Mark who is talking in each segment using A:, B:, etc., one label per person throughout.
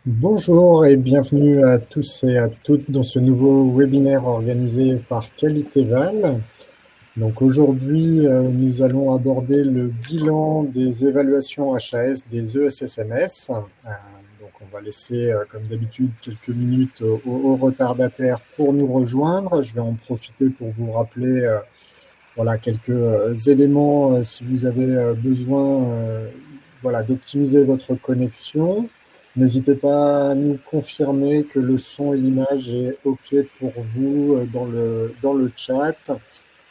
A: Bonjour et bienvenue à tous et à toutes dans ce nouveau webinaire organisé par Qualitéval. Donc aujourd'hui, nous allons aborder le bilan des évaluations HAS des ESSMS. Donc on va laisser, comme d'habitude, quelques minutes aux retardataires pour nous rejoindre. Je vais en profiter pour vous rappeler voilà, quelques éléments si vous avez besoin voilà, d'optimiser votre connexion. N'hésitez pas à nous confirmer que le son et l'image est OK pour vous dans le chat.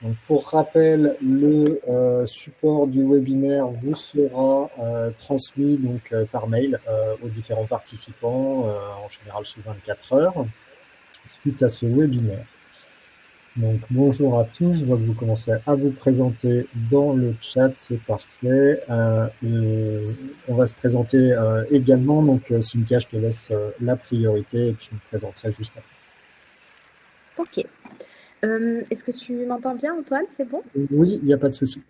A: Donc, pour rappel, le support du webinaire vous sera transmis donc, par mail aux différents participants, en général sous 24 heures, suite à ce webinaire. Donc, bonjour à tous, je vois que vous commencez à vous présenter dans le chat, c'est parfait. On va se présenter également, donc Cynthia, je te laisse la priorité et tu me présenterai juste après.
B: Ok. Est-ce que tu m'entends bien, Antoine? C'est bon?
A: Oui, il n'y a pas de souci.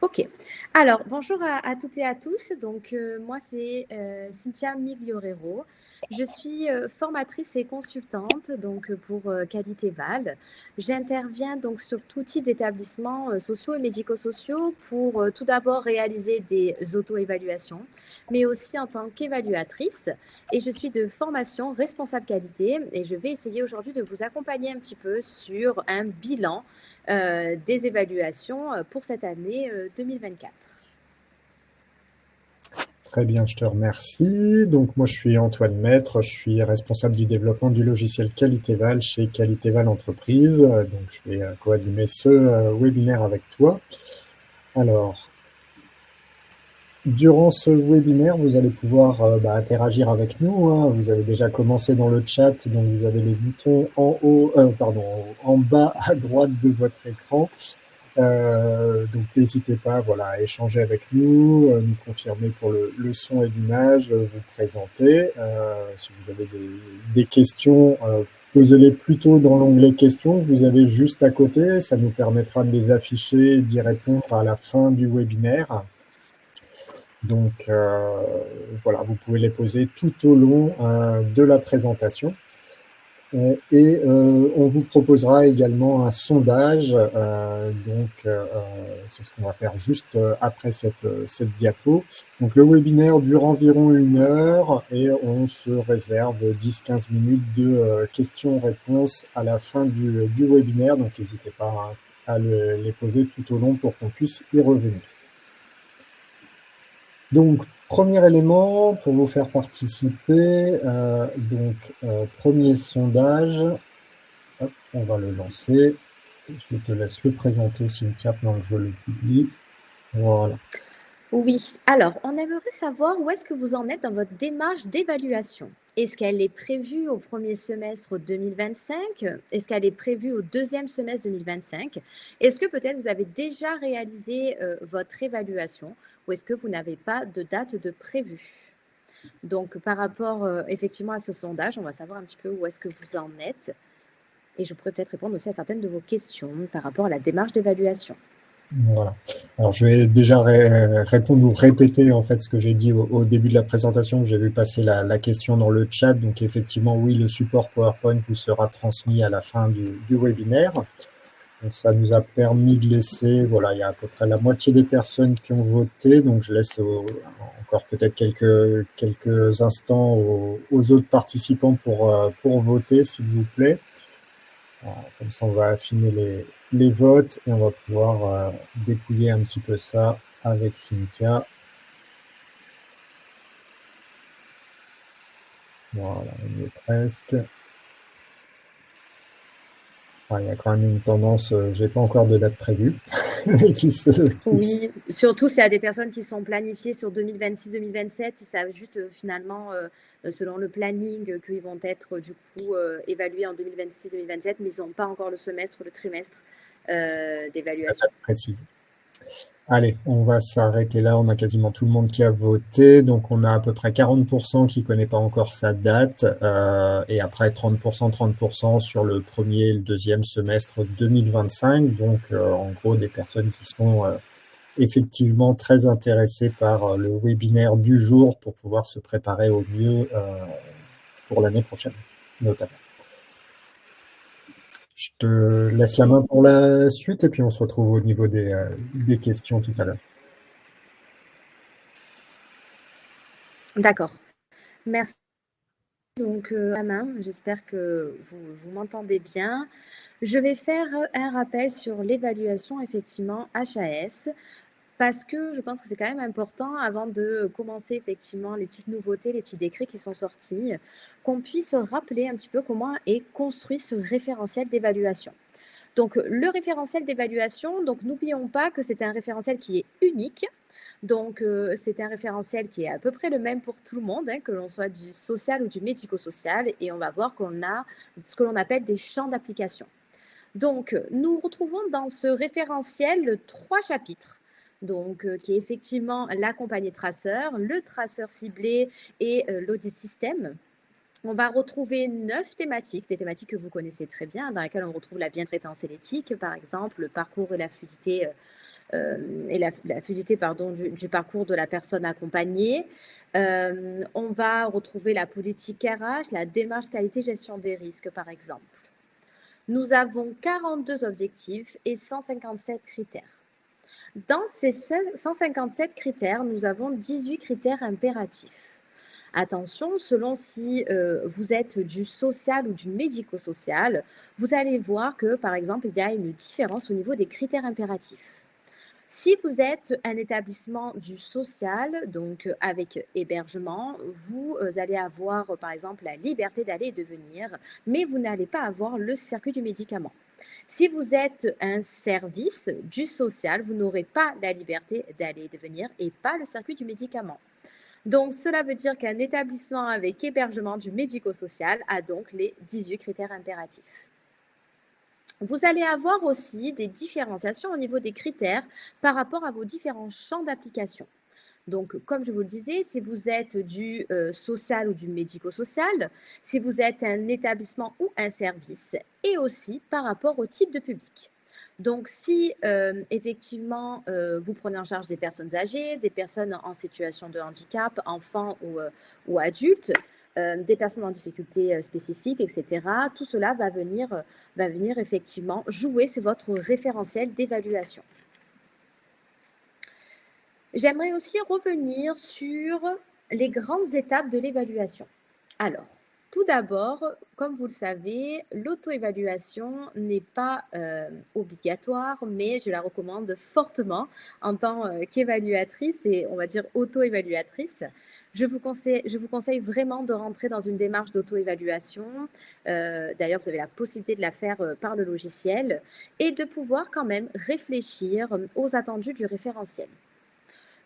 B: Ok. Alors, bonjour à toutes et à tous. Donc, moi, c'est Cynthia Migliorero. Je suis formatrice et consultante donc, pour Qualitéval. J'interviens donc sur tout type d'établissements sociaux et médico-sociaux pour tout d'abord réaliser des auto-évaluations, mais aussi en tant qu'évaluatrice. Et je suis de formation responsable qualité et je vais essayer aujourd'hui de vous accompagner un petit peu sur un bilan des évaluations pour cette année 2024.
A: Très bien, je te remercie. Donc, moi, je suis Antoine Maître, je suis responsable du développement du logiciel Qualitéval chez Qualitéval Entreprise. Donc, je vais co-animer ce webinaire avec toi. Alors, durant ce webinaire, vous allez pouvoir interagir avec nous, hein. Vous avez déjà commencé dans le chat, donc vous avez les boutons en haut, en bas à droite de votre écran. Donc n'hésitez pas voilà, à échanger avec nous, nous confirmer pour le son et l'image, vous présenter. Si vous avez des questions, posez-les plutôt dans l'onglet questions que vous avez juste à côté. Ça nous permettra de les afficher et d'y répondre à la fin du webinaire. Donc voilà, vous pouvez les poser tout au long de la présentation. Et on vous proposera également un sondage, c'est ce qu'on va faire juste après cette diapo. Donc le webinaire dure environ 1 heure et on se réserve 10-15 minutes de questions-réponses à la fin du webinaire, donc n'hésitez pas à les poser tout au long pour qu'on puisse y revenir. Donc, premier élément pour vous faire participer, premier sondage. Hop, on va le lancer. Je te laisse le présenter, Cynthia, pendant que je le publie. Voilà.
B: Oui, alors on aimerait savoir où est-ce que vous en êtes dans votre démarche d'évaluation. Est-ce qu'elle est prévue au premier semestre 2025? Est-ce qu'elle est prévue au deuxième semestre 2025? Est-ce que peut-être vous avez déjà réalisé votre évaluation ou est-ce que vous n'avez pas de date de prévue? Donc par rapport effectivement à ce sondage, on va savoir un petit peu où est-ce que vous en êtes et je pourrais peut-être répondre aussi à certaines de vos questions par rapport à la démarche d'évaluation.
A: Voilà. Alors, je vais déjà répondre ou répéter en fait ce que j'ai dit au début de la présentation. J'ai vu passer la question dans le chat. Donc, effectivement, oui, le support PowerPoint vous sera transmis à la fin du webinaire. Donc, ça nous a permis de laisser, voilà, il y a à peu près la moitié des personnes qui ont voté. Donc, je laisse encore peut-être quelques instants aux autres participants pour voter, s'il vous plaît. Comme ça, on va affiner les votes et on va pouvoir dépouiller un petit peu ça avec Cynthia. Voilà, on y est presque. Il y a quand même une tendance, j'ai pas encore de date prévue.
B: Oui, surtout s'il y a des personnes qui sont planifiées sur 2026-2027, ils savent juste finalement, selon le planning, qu'ils vont être du coup évalués en 2026-2027, mais ils n'ont pas encore le semestre, le trimestre d'évaluation.
A: Date précise. Allez, on va s'arrêter là. On a quasiment tout le monde qui a voté. Donc, on a à peu près 40% qui ne connaît pas encore sa date. Et après, 30% sur le premier et le deuxième semestre 2025. Donc, en gros, des personnes qui seront effectivement très intéressés par le webinaire du jour pour pouvoir se préparer au mieux pour l'année prochaine, notamment. Je te laisse la main pour la suite et puis on se retrouve au niveau des questions tout à l'heure.
B: D'accord. Merci. Donc, la main, j'espère que vous m'entendez bien. Je vais faire un rappel sur l'évaluation, effectivement, HAS, parce que je pense que c'est quand même important, avant de commencer effectivement les petites nouveautés, les petits décrets qui sont sortis, qu'on puisse rappeler un petit peu comment est construit ce référentiel d'évaluation. Donc, le référentiel d'évaluation, donc n'oublions pas que c'est un référentiel qui est unique. Donc, c'est un référentiel qui est à peu près le même pour tout le monde, hein, que l'on soit du social ou du médico-social, et on va voir qu'on a ce que l'on appelle des champs d'application. Donc, nous retrouvons dans ce référentiel 3 chapitres. Donc, qui est effectivement l'accompagné traceur, le traceur ciblé et l'audit système. On va retrouver 9 thématiques, des thématiques que vous connaissez très bien, dans lesquelles on retrouve la bientraitance et l'éthique, par exemple, le parcours et la fluidité, la fluidité du parcours de la personne accompagnée. On va retrouver la politique RH, la démarche qualité gestion des risques, par exemple. Nous avons 42 objectifs et 157 critères. Dans ces 157 critères, nous avons 18 critères impératifs. Attention, selon si vous êtes du social ou du médico-social, vous allez voir que, par exemple, il y a une différence au niveau des critères impératifs. Si vous êtes un établissement du social, donc avec hébergement, vous allez avoir, par exemple, la liberté d'aller et de venir, mais vous n'allez pas avoir le circuit du médicament. Si vous êtes un service du social, vous n'aurez pas la liberté d'aller et de venir et pas le circuit du médicament. Donc, cela veut dire qu'un établissement avec hébergement du médico-social a donc les 18 critères impératifs. Vous allez avoir aussi des différenciations au niveau des critères par rapport à vos différents champs d'application. Donc, comme je vous le disais, si vous êtes du social ou du médico-social, si vous êtes un établissement ou un service, et aussi par rapport au type de public. Donc, si effectivement vous prenez en charge des personnes âgées, des personnes en situation de handicap, enfants ou adultes, des personnes en difficulté spécifiques, etc., tout cela va venir effectivement jouer sur votre référentiel d'évaluation. J'aimerais aussi revenir sur les grandes étapes de l'évaluation. Alors, tout d'abord, comme vous le savez, l'auto-évaluation n'est pas obligatoire, mais je la recommande fortement en tant qu'évaluatrice et on va dire auto-évaluatrice. Je vous conseille vraiment de rentrer dans une démarche d'auto-évaluation. D'ailleurs, vous avez la possibilité de la faire par le logiciel et de pouvoir quand même réfléchir aux attendus du référentiel.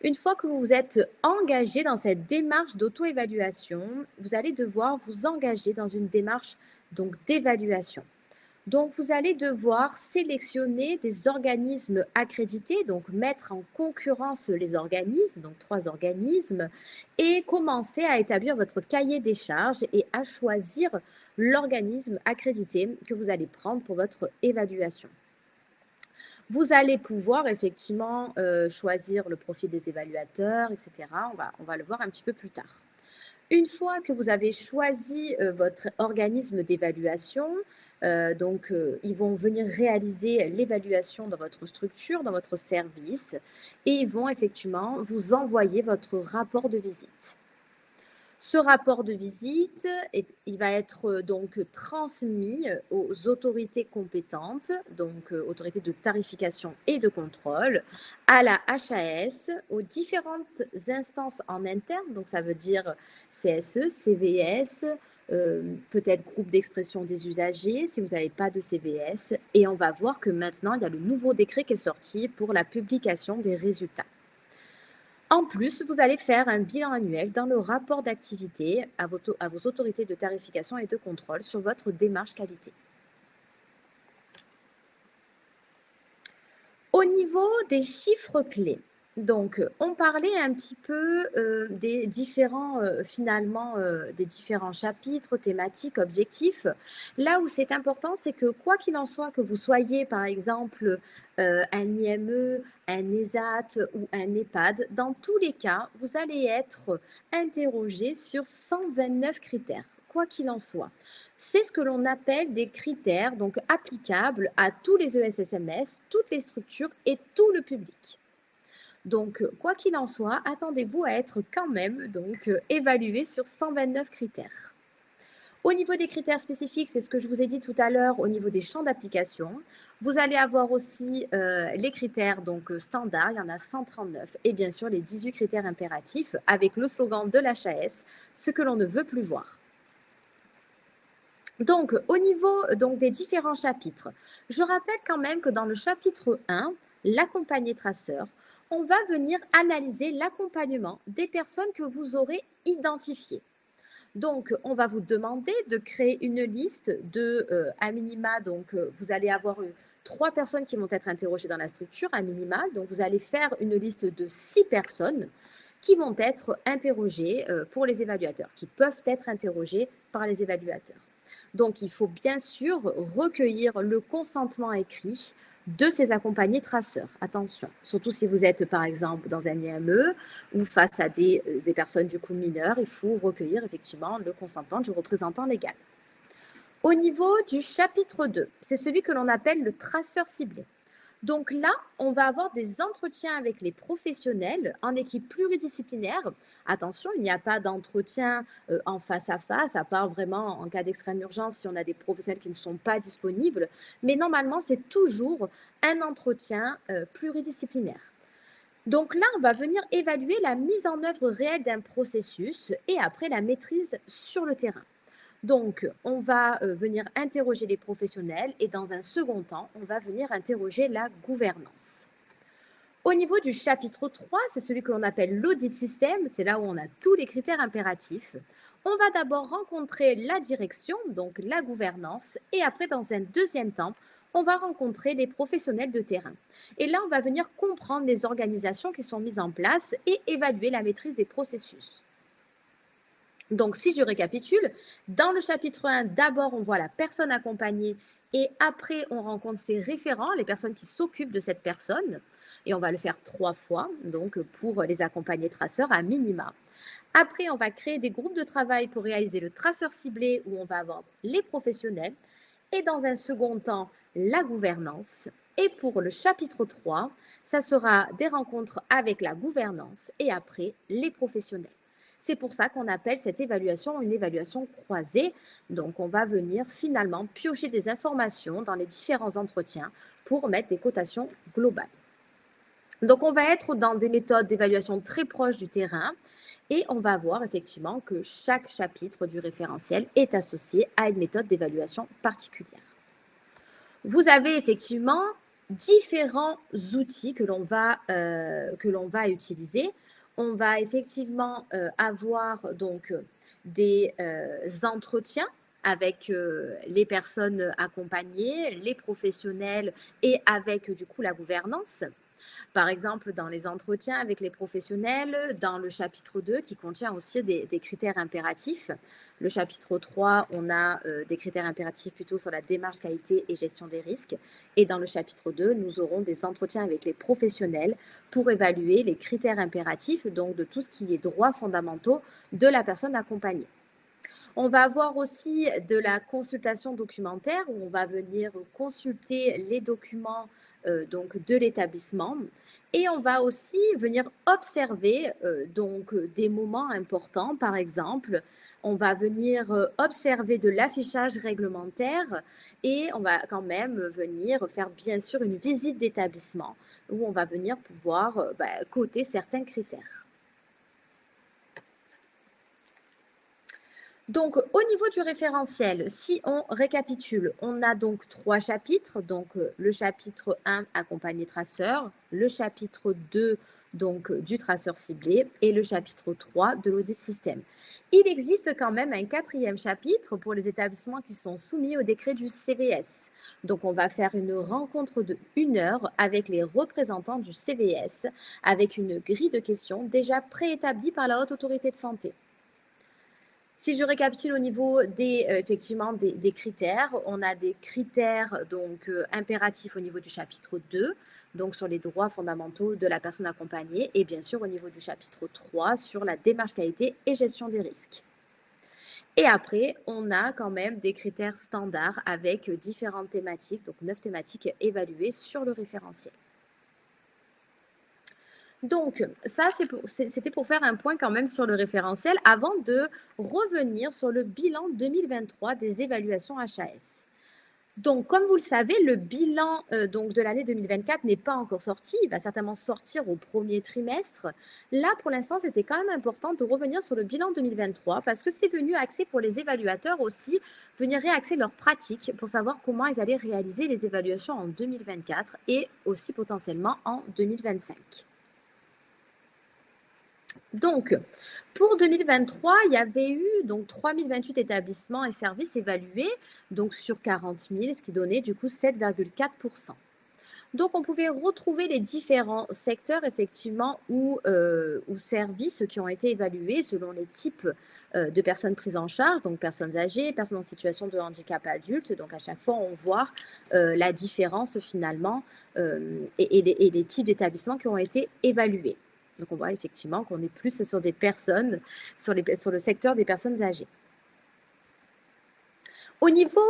B: Une fois que vous vous êtes engagé dans cette démarche d'auto-évaluation, vous allez devoir vous engager dans une démarche donc d'évaluation. Donc, vous allez devoir sélectionner des organismes accrédités, donc mettre en concurrence les organismes, donc 3 organismes, et commencer à établir votre cahier des charges et à choisir l'organisme accrédité que vous allez prendre pour votre évaluation. Vous allez pouvoir effectivement choisir le profil des évaluateurs, etc. On va le voir un petit peu plus tard. Une fois que vous avez choisi votre organisme d'évaluation, ils vont venir réaliser l'évaluation dans votre structure, dans votre service, et ils vont effectivement vous envoyer votre rapport de visite. Ce rapport de visite, il va être donc transmis aux autorités compétentes, donc autorités de tarification et de contrôle, à la HAS, aux différentes instances en interne, donc ça veut dire CSE, CVS, peut-être groupe d'expression des usagers, si vous n'avez pas de CVS, et on va voir que maintenant, il y a le nouveau décret qui est sorti pour la publication des résultats. En plus, vous allez faire un bilan annuel dans le rapport d'activité à vos autorités de tarification et de contrôle sur votre démarche qualité. Au niveau des chiffres clés, Donc, on parlait un petit peu des différents, des différents chapitres, thématiques, objectifs. Là où c'est important, c'est que quoi qu'il en soit, que vous soyez par exemple un IME, un ESAT ou un EHPAD, dans tous les cas, vous allez être interrogé sur 129 critères, quoi qu'il en soit. C'est ce que l'on appelle des critères donc applicables à tous les ESSMS, toutes les structures et tout le public. Donc, quoi qu'il en soit, attendez-vous à être quand même évalué sur 129 critères. Au niveau des critères spécifiques, c'est ce que je vous ai dit tout à l'heure au niveau des champs d'application. Vous allez avoir aussi les critères standards, il y en a 139, et bien sûr les 18 critères impératifs avec le slogan de l'HAS, ce que l'on ne veut plus voir. Donc, au niveau des différents chapitres, je rappelle quand même que dans le chapitre 1, l'accompagné traceur, on va venir analyser l'accompagnement des personnes que vous aurez identifiées. Donc, on va vous demander de créer une liste de, à minima, vous allez avoir 3 personnes qui vont être interrogées dans la structure, à minima. Donc, vous allez faire une liste de 6 personnes qui vont être interrogées pour les évaluateurs, qui peuvent être interrogées par les évaluateurs. Donc, il faut bien sûr recueillir le consentement écrit de ces accompagnés traceurs. Attention, surtout si vous êtes par exemple dans un IME ou face à des personnes du coup mineures, il faut recueillir effectivement le consentement du représentant légal. Au niveau du chapitre 2, c'est celui que l'on appelle le traceur ciblé. Donc là, on va avoir des entretiens avec les professionnels en équipe pluridisciplinaire. Attention, il n'y a pas d'entretien en face à face, à part vraiment en cas d'extrême urgence si on a des professionnels qui ne sont pas disponibles. Mais normalement, c'est toujours un entretien pluridisciplinaire. Donc là, on va venir évaluer la mise en œuvre réelle d'un processus et après la maîtrise sur le terrain. Donc, on va venir interroger les professionnels et dans un second temps, on va venir interroger la gouvernance. Au niveau du chapitre 3, c'est celui que l'on appelle l'audit système, c'est là où on a tous les critères impératifs. On va d'abord rencontrer la direction, donc la gouvernance, et après, dans un deuxième temps, on va rencontrer les professionnels de terrain. Et là, on va venir comprendre les organisations qui sont mises en place et évaluer la maîtrise des processus. Donc, si je récapitule, dans le chapitre 1, d'abord, on voit la personne accompagnée et après, on rencontre ses référents, les personnes qui s'occupent de cette personne. Et on va le faire 3 fois, donc pour les accompagnés traceurs à minima. Après, on va créer des groupes de travail pour réaliser le traceur ciblé où on va avoir les professionnels et dans un second temps, la gouvernance. Et pour le chapitre 3, ça sera des rencontres avec la gouvernance et après les professionnels. C'est pour ça qu'on appelle cette évaluation une évaluation croisée. Donc, on va venir finalement piocher des informations dans les différents entretiens pour mettre des cotations globales. Donc, on va être dans des méthodes d'évaluation très proches du terrain et on va voir effectivement que chaque chapitre du référentiel est associé à une méthode d'évaluation particulière. Vous avez effectivement différents outils que l'on va utiliser. On va effectivement avoir des entretiens avec les personnes accompagnées, les professionnels et avec du coup la gouvernance. Par exemple, dans les entretiens avec les professionnels, dans le chapitre 2 qui contient aussi des critères impératifs. Le chapitre 3, on a des critères impératifs plutôt sur la démarche qualité et gestion des risques. Et dans le chapitre 2, nous aurons des entretiens avec les professionnels pour évaluer les critères impératifs, donc de tout ce qui est droits fondamentaux de la personne accompagnée. On va avoir aussi de la consultation documentaire où on va venir consulter les documents de l'établissement et on va aussi venir observer des moments importants. Par exemple, on va venir observer de l'affichage réglementaire et on va quand même venir faire bien sûr une visite d'établissement où on va venir pouvoir coter certains critères. Donc, au niveau du référentiel, si on récapitule, on a donc 3 chapitres. Donc, le chapitre 1, accompagné traceur, le chapitre 2, donc du traceur ciblé, et le chapitre 3 de l'audit système. Il existe quand même un 4e chapitre pour les établissements qui sont soumis au décret du CVS. Donc, on va faire une rencontre de 1 heure avec les représentants du CVS, avec une grille de questions déjà préétablie par la Haute Autorité de Santé. Si je récapitule au niveau effectivement des critères, on a des critères donc impératifs au niveau du chapitre 2, donc sur les droits fondamentaux de la personne accompagnée, et bien sûr au niveau du chapitre 3 sur la démarche qualité et gestion des risques. Et après, on a quand même des critères standards avec différentes thématiques, donc 9 thématiques évaluées sur le référentiel. Donc, ça, c'était pour faire un point quand même sur le référentiel avant de revenir sur le bilan 2023 des évaluations HAS. Donc, comme vous le savez, le bilan donc de l'année 2024 n'est pas encore sorti. Il va certainement sortir au premier trimestre. Là, pour l'instant, c'était quand même important de revenir sur le bilan 2023 parce que c'est venu axer pour les évaluateurs aussi, venir réaxer leurs pratiques pour savoir comment ils allaient réaliser les évaluations en 2024 et aussi potentiellement en 2025. Donc, pour 2023, il y avait eu donc 3028 établissements et services évalués, donc sur 40 000, ce qui donnait du coup 7,4%. Donc, on pouvait retrouver les différents secteurs, effectivement, ou services qui ont été évalués selon les types de personnes prises en charge, donc personnes âgées, personnes en situation de handicap adulte. Donc, à chaque fois, on voit la différence finalement et les types d'établissements qui ont été évalués. Donc, on voit effectivement qu'on est plus sur des personnes, sur le secteur des personnes âgées. Au niveau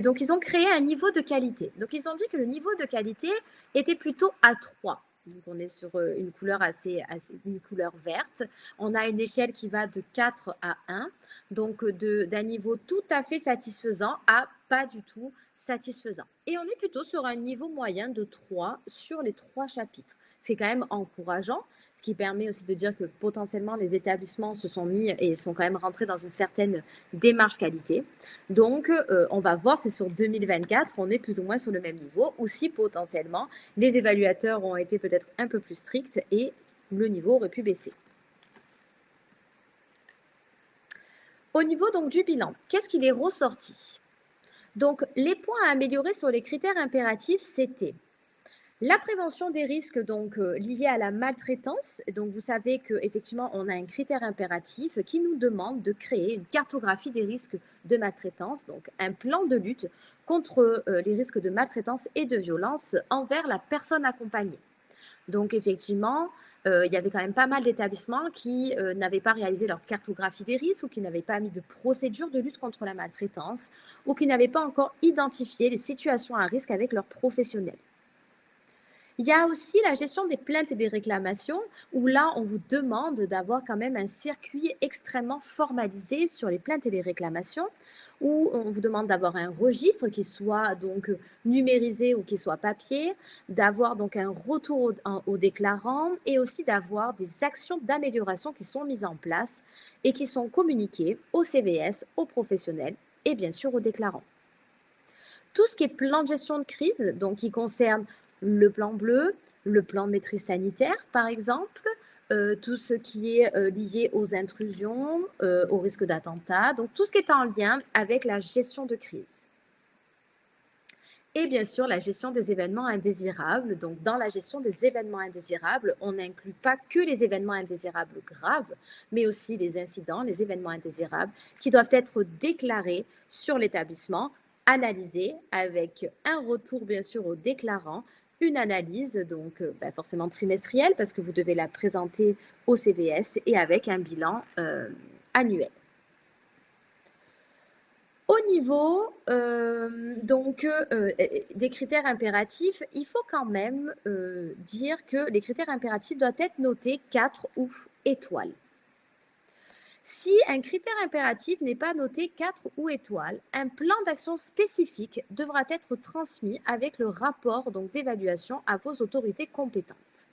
B: donc, ils ont créé un niveau de qualité. Donc, ils ont dit que le niveau de qualité était plutôt A3. Donc, on est sur une couleur une couleur verte. On a une échelle qui va de 4 à 1. Donc, d'un niveau tout à fait satisfaisant à pas du tout satisfaisant. Et on est plutôt sur un niveau moyen de 3 sur les 3 chapitres. C'est quand même encourageant, ce qui permet aussi de dire que potentiellement les établissements se sont mis et sont quand même rentrés dans une certaine démarche qualité. Donc, on va voir si sur 2024, on est plus ou moins sur le même niveau ou si potentiellement les évaluateurs ont été peut-être un peu plus stricts et le niveau aurait pu baisser. Au niveau donc du bilan, qu'est-ce qu'il est ressorti? Donc, les points à améliorer sur les critères impératifs, c'était la prévention des risques donc liés à la maltraitance. Donc, vous savez qu'effectivement, on a un critère impératif qui nous demande de créer une cartographie des risques de maltraitance, donc un plan de lutte contre les risques de maltraitance et de violence envers la personne accompagnée. Donc, effectivement, il y avait quand même pas mal d'établissements qui n'avaient pas réalisé leur cartographie des risques ou qui n'avaient pas mis de procédure de lutte contre la maltraitance ou qui n'avaient pas encore identifié les situations à risque avec leurs professionnels. Il y a aussi la gestion des plaintes et des réclamations, où là, on vous demande d'avoir quand même un circuit extrêmement formalisé sur les plaintes et les réclamations, où on vous demande d'avoir un registre qui soit donc numérisé ou qui soit papier, d'avoir donc un retour au déclarant et aussi d'avoir des actions d'amélioration qui sont mises en place et qui sont communiquées au CVS, aux professionnels et bien sûr aux déclarants. Tout ce qui est plan de gestion de crise, donc qui concerne le plan bleu, le plan de maîtrise sanitaire, par exemple, tout ce qui est lié aux intrusions, au risque d'attentat, donc tout ce qui est en lien avec la gestion de crise. Et bien sûr, la gestion des événements indésirables. Donc, dans la gestion des événements indésirables, on n'inclut pas que les événements indésirables graves, mais aussi les incidents, les événements indésirables qui doivent être déclarés sur l'établissement, analysés avec un retour, bien sûr, au déclarant, une analyse, donc forcément trimestrielle, parce que vous devez la présenter au CVS et avec un bilan annuel. Au niveau des critères impératifs, il faut quand même dire que les critères impératifs doivent être notés 4 ou étoiles. Si un critère impératif n'est pas noté 4 ou étoiles, un plan d'action spécifique devra être transmis avec le rapport d'évaluation à vos autorités compétentes.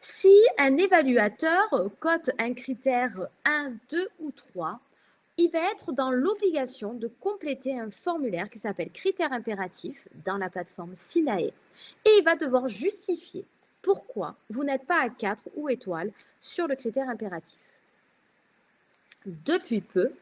B: Si un évaluateur cote un critère 1, 2 ou 3, il va être dans l'obligation de compléter un formulaire qui s'appelle critères impératifs dans la plateforme SINAE et il va devoir justifier pourquoi vous n'êtes pas à 4 ou étoiles sur le critère impératif. Depuis peu,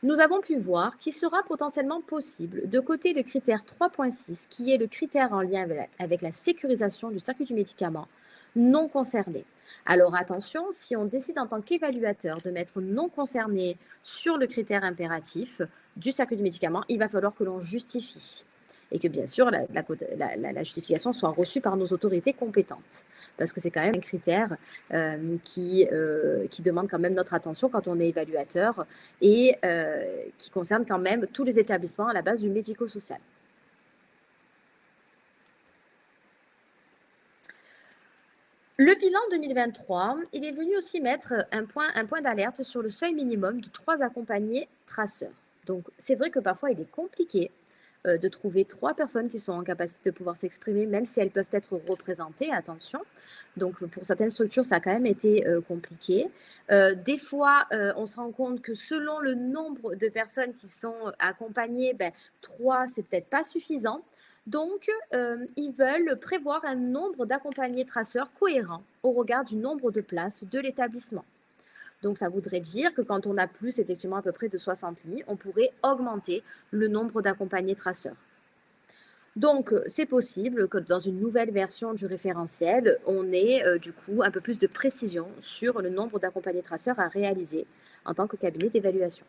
B: nous avons pu voir qu'il sera potentiellement possible de coter le critère 3.6, qui est le critère en lien avec la sécurisation du circuit du médicament, non concerné. Alors attention, si on décide en tant qu'évaluateur de mettre non concerné sur le critère impératif du circuit du médicament, il va falloir que l'on justifie et que bien sûr la justification soit reçue par nos autorités compétentes, parce que c'est quand même un critère qui demande quand même notre attention quand on est évaluateur et qui concerne quand même tous les établissements à la base du médico-social. Le bilan 2023, il est venu aussi mettre un point d'alerte sur le seuil minimum de 3 accompagnés traceurs. Donc, c'est vrai que parfois, il est compliqué de trouver 3 personnes qui sont en capacité de pouvoir s'exprimer, même si elles peuvent être représentées, attention. Donc, pour certaines structures, ça a quand même été compliqué. Des fois, on se rend compte que selon le nombre de personnes qui sont accompagnées, 3, c'est peut-être pas suffisant. Donc, ils veulent prévoir un nombre d'accompagnés traceurs cohérent au regard du nombre de places de l'établissement. Donc, ça voudrait dire que quand on a plus, effectivement, à peu près de 60 lits, on pourrait augmenter le nombre d'accompagnés traceurs. Donc, c'est possible que dans une nouvelle version du référentiel, on ait du coup un peu plus de précision sur le nombre d'accompagnés traceurs à réaliser en tant que cabinet d'évaluation.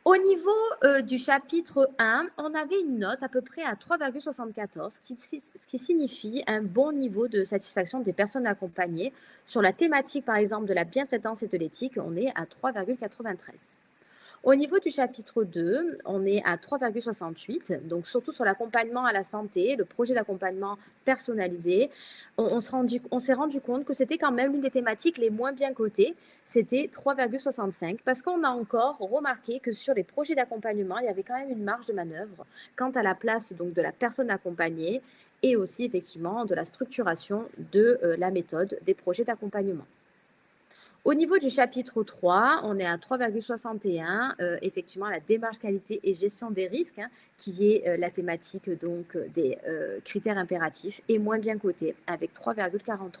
B: Au niveau du chapitre 1, on avait une note à peu près à 3,74, ce qui signifie un bon niveau de satisfaction des personnes accompagnées. Sur la thématique, par exemple, de la bientraitance et de l'éthique, on est à 3,93. Au niveau du chapitre 2, on est à 3,68, donc surtout sur l'accompagnement à la santé, le projet d'accompagnement personnalisé. On s'est rendu compte que c'était quand même l'une des thématiques les moins bien cotées, c'était 3,65, parce qu'on a encore remarqué que sur les projets d'accompagnement, il y avait quand même une marge de manœuvre quant à la place donc, de la personne accompagnée et aussi effectivement de la structuration de la méthode des projets d'accompagnement. Au niveau du chapitre 3, on est à 3,61, effectivement, la démarche qualité et gestion des risques, qui est la thématique donc, des critères impératifs, est moins bien cotée, avec 3,43.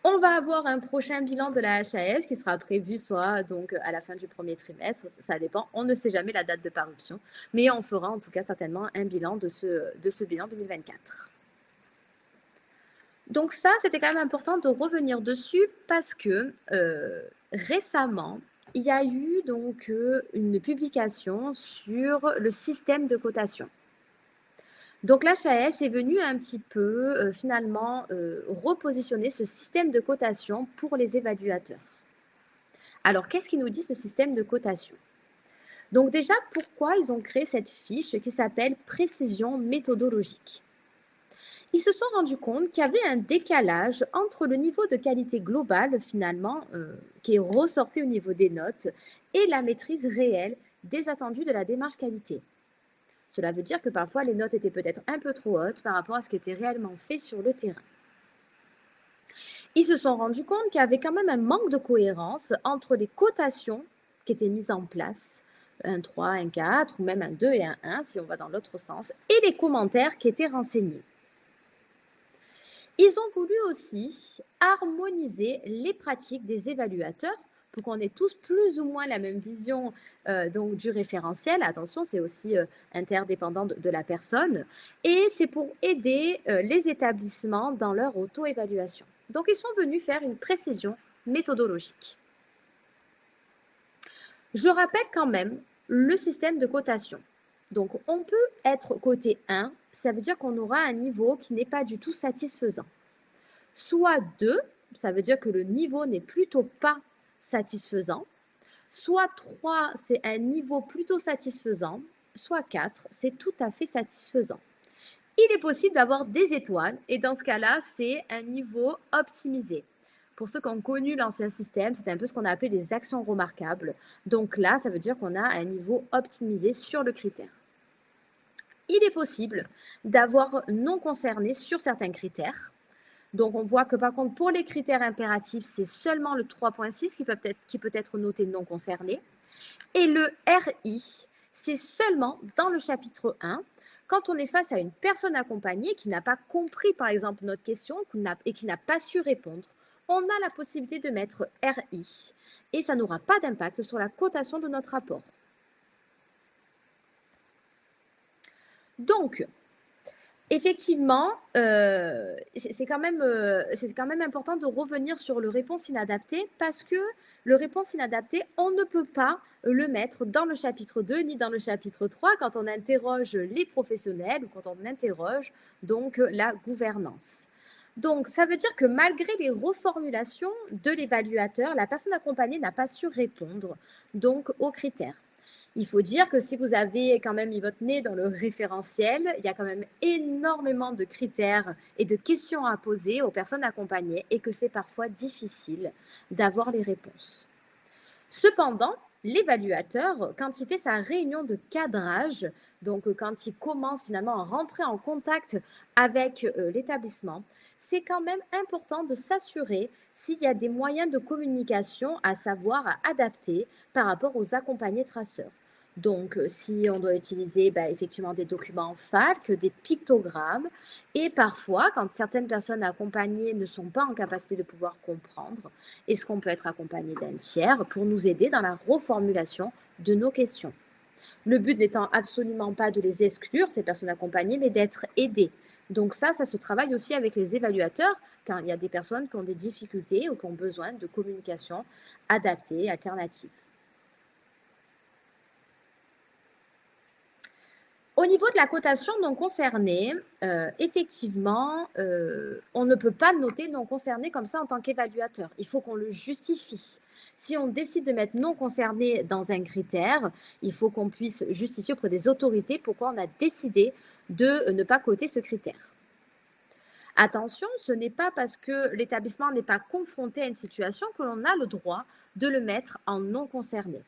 B: On va avoir un prochain bilan de la HAS qui sera prévu soit donc à la fin du premier trimestre, ça dépend, on ne sait jamais la date de parution, mais on fera en tout cas certainement un bilan de ce bilan 2024. Donc ça, c'était quand même important de revenir dessus parce que récemment, il y a eu donc une publication sur le système de cotation. Donc l'HAS est venu un petit peu finalement repositionner ce système de cotation pour les évaluateurs. Alors, qu'est-ce qui nous dit ce système de cotation? Donc déjà, pourquoi ils ont créé cette fiche qui s'appelle précision méthodologique? Ils se sont rendus compte qu'il y avait un décalage entre le niveau de qualité globale, finalement, qui est ressorti au niveau des notes, et la maîtrise réelle des attendus de la démarche qualité. Cela veut dire que parfois, les notes étaient peut-être un peu trop hautes par rapport à ce qui était réellement fait sur le terrain. Ils se sont rendus compte qu'il y avait quand même un manque de cohérence entre les cotations qui étaient mises en place, un 3, un 4, ou même un 2 et un 1, si on va dans l'autre sens, et les commentaires qui étaient renseignés. Ils ont voulu aussi harmoniser les pratiques des évaluateurs pour qu'on ait tous plus ou moins la même vision donc du référentiel. Attention, c'est aussi interdépendant de la personne. Et c'est pour aider les établissements dans leur auto-évaluation. Donc, ils sont venus faire une précision méthodologique. Je rappelle quand même le système de cotation. Donc, on peut être coté 1, ça veut dire qu'on aura un niveau qui n'est pas du tout satisfaisant. Soit 2, ça veut dire que le niveau n'est plutôt pas satisfaisant. Soit 3, c'est un niveau plutôt satisfaisant. Soit 4, c'est tout à fait satisfaisant. Il est possible d'avoir des étoiles et dans ce cas-là, c'est un niveau optimisé. Pour ceux qui ont connu l'ancien système, c'était un peu ce qu'on a appelé les actions remarquables. Donc là, ça veut dire qu'on a un niveau optimisé sur le critère. Il est possible d'avoir non concerné sur certains critères. Donc, on voit que par contre, pour les critères impératifs, c'est seulement le 3.6 qui peut être noté non concerné. Et le RI, c'est seulement dans le chapitre 1, quand on est face à une personne accompagnée qui n'a pas compris, par exemple, notre question et qui n'a pas su répondre, on a la possibilité de mettre RI et ça n'aura pas d'impact sur la cotation de notre rapport. Donc, effectivement, c'est quand même important de revenir sur le réponse inadaptée parce que le réponse inadapté, on ne peut pas le mettre dans le chapitre 2 ni dans le chapitre 3 quand on interroge les professionnels ou quand on interroge donc la gouvernance. Donc, ça veut dire que malgré les reformulations de l'évaluateur, la personne accompagnée n'a pas su répondre donc aux critères. Il faut dire que si vous avez quand même mis votre nez dans le référentiel, il y a quand même énormément de critères et de questions à poser aux personnes accompagnées et que c'est parfois difficile d'avoir les réponses. Cependant, l'évaluateur, quand il fait sa réunion de cadrage, donc quand il commence finalement à rentrer en contact avec l'établissement, c'est quand même important de s'assurer s'il y a des moyens de communication à savoir à adapter par rapport aux accompagnés traceurs. Donc, si on doit utiliser effectivement des documents FAQ, des pictogrammes, et parfois, quand certaines personnes accompagnées ne sont pas en capacité de pouvoir comprendre, est-ce qu'on peut être accompagné d'un tiers pour nous aider dans la reformulation de nos questions? Le but n'étant absolument pas de les exclure, ces personnes accompagnées, mais d'être aidées. Donc ça se travaille aussi avec les évaluateurs quand il y a des personnes qui ont des difficultés ou qui ont besoin de communication adaptée, alternative. Au niveau de la cotation non concernée, effectivement, on ne peut pas noter non concerné comme ça en tant qu'évaluateur. Il faut qu'on le justifie. Si on décide de mettre non concerné dans un critère, il faut qu'on puisse justifier auprès des autorités pourquoi on a décidé de ne pas coter ce critère. Attention, ce n'est pas parce que l'établissement n'est pas confronté à une situation que l'on a le droit de le mettre en non concerné.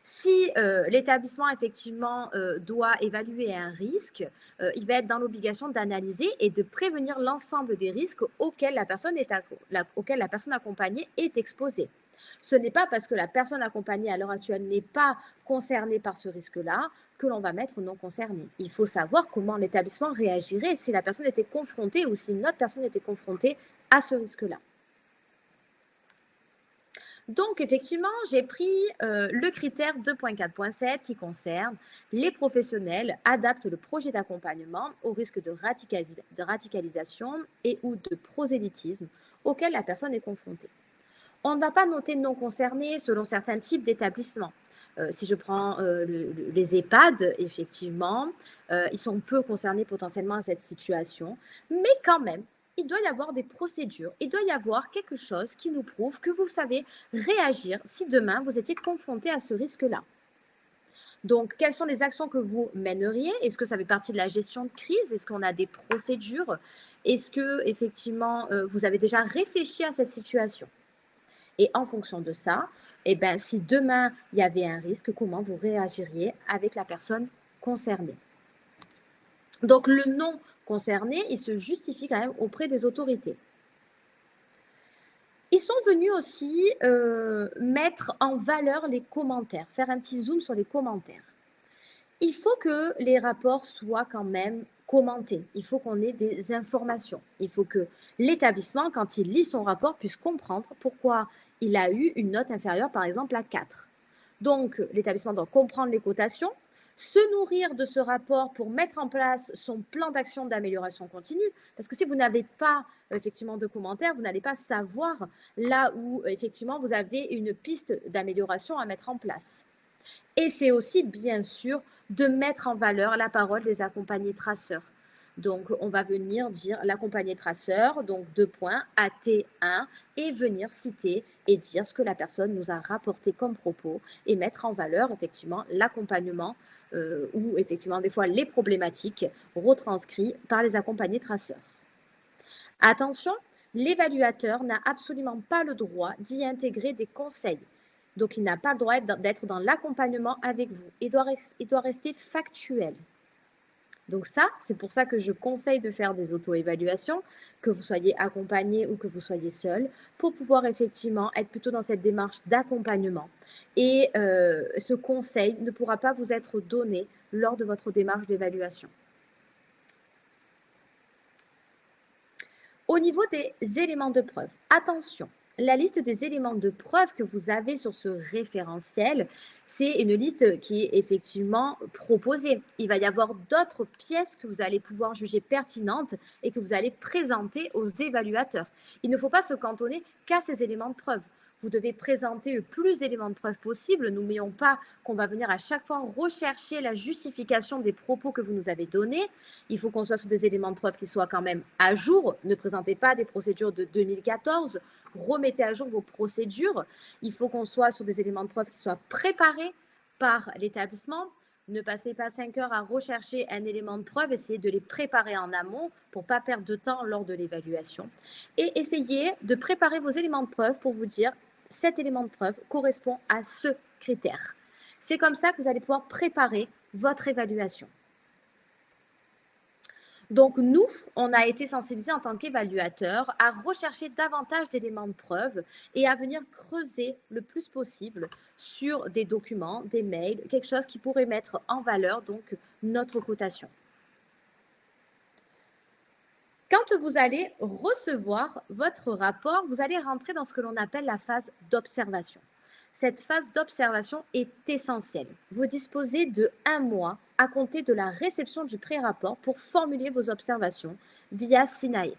B: Si l'établissement effectivement doit évaluer un risque, il va être dans l'obligation d'analyser et de prévenir l'ensemble des risques auxquels la personne accompagnée est exposée. Ce n'est pas parce que la personne accompagnée à l'heure actuelle n'est pas concernée par ce risque-là que l'on va mettre non concerné. Il faut savoir comment l'établissement réagirait si la personne était confrontée ou si une autre personne était confrontée à ce risque-là. Donc, effectivement, j'ai pris le critère 2.4.7 qui concerne les professionnels adaptent le projet d'accompagnement au risque de radicalisation et ou de prosélytisme auquel la personne est confrontée. On ne va pas noter non concerné selon certains types d'établissements. Si je prends les EHPAD, effectivement, ils sont peu concernés potentiellement à cette situation, mais quand même, il doit y avoir des procédures, il doit y avoir quelque chose qui nous prouve que vous savez réagir si demain vous étiez confronté à ce risque-là. Donc, quelles sont les actions que vous mèneriez? Est-ce que ça fait partie de la gestion de crise? Est-ce qu'on a des procédures? Est-ce que effectivement vous avez déjà réfléchi à cette situation? Et en fonction de ça, si demain il y avait un risque, comment vous réagiriez avec la personne concernée? Donc, le non concerné, il se justifie quand même auprès des autorités. Ils sont venus aussi mettre en valeur les commentaires, faire un petit zoom sur les commentaires. Il faut que les rapports soient quand même commentés. Il faut qu'on ait des informations. Il faut que l'établissement, quand il lit son rapport, puisse comprendre pourquoi il a eu une note inférieure, par exemple, à 4. Donc, l'établissement doit comprendre les cotations, se nourrir de ce rapport pour mettre en place son plan d'action d'amélioration continue. Parce que si vous n'avez pas effectivement de commentaires, vous n'allez pas savoir là où effectivement vous avez une piste d'amélioration à mettre en place. Et c'est aussi bien sûr de mettre en valeur la parole des accompagnés traceurs. Donc, on va venir dire l'accompagné traceur, donc 2 points, AT1, et venir citer et dire ce que la personne nous a rapporté comme propos et mettre en valeur effectivement l'accompagnement ou effectivement des fois les problématiques retranscrites par les accompagnés traceurs. Attention, l'évaluateur n'a absolument pas le droit d'y intégrer des conseils. Donc, il n'a pas le droit d'être dans l'accompagnement avec vous. Il doit rester factuel. Donc ça, c'est pour ça que je conseille de faire des auto-évaluations, que vous soyez accompagné ou que vous soyez seul, pour pouvoir effectivement être plutôt dans cette démarche d'accompagnement. Et ce conseil ne pourra pas vous être donné lors de votre démarche d'évaluation. Au niveau des éléments de preuve, attention, la liste des éléments de preuve que vous avez sur ce référentiel, c'est une liste qui est effectivement proposée. Il va y avoir d'autres pièces que vous allez pouvoir juger pertinentes et que vous allez présenter aux évaluateurs. Il ne faut pas se cantonner qu'à ces éléments de preuve. Vous devez présenter le plus d'éléments de preuve possible. N'oublions pas qu'on va venir à chaque fois rechercher la justification des propos que vous nous avez donnés. Il faut qu'on soit sur des éléments de preuve qui soient quand même à jour. Ne présentez pas des procédures de 2014. Remettez à jour vos procédures. Il faut qu'on soit sur des éléments de preuve qui soient préparés par l'établissement. Ne passez pas 5 heures à rechercher un élément de preuve. Essayez de les préparer en amont pour ne pas perdre de temps lors de l'évaluation. Et essayez de préparer vos éléments de preuve pour vous dire cet élément de preuve correspond à ce critère. C'est comme ça que vous allez pouvoir préparer votre évaluation. Donc, nous, on a été sensibilisés en tant qu'évaluateurs à rechercher davantage d'éléments de preuve et à venir creuser le plus possible sur des documents, des mails, quelque chose qui pourrait mettre en valeur donc notre cotation. Quand vous allez recevoir votre rapport, vous allez rentrer dans ce que l'on appelle la phase d'observation. Cette phase d'observation est essentielle. Vous disposez de 1 mois à compter de la réception du pré-rapport pour formuler vos observations via Sinae.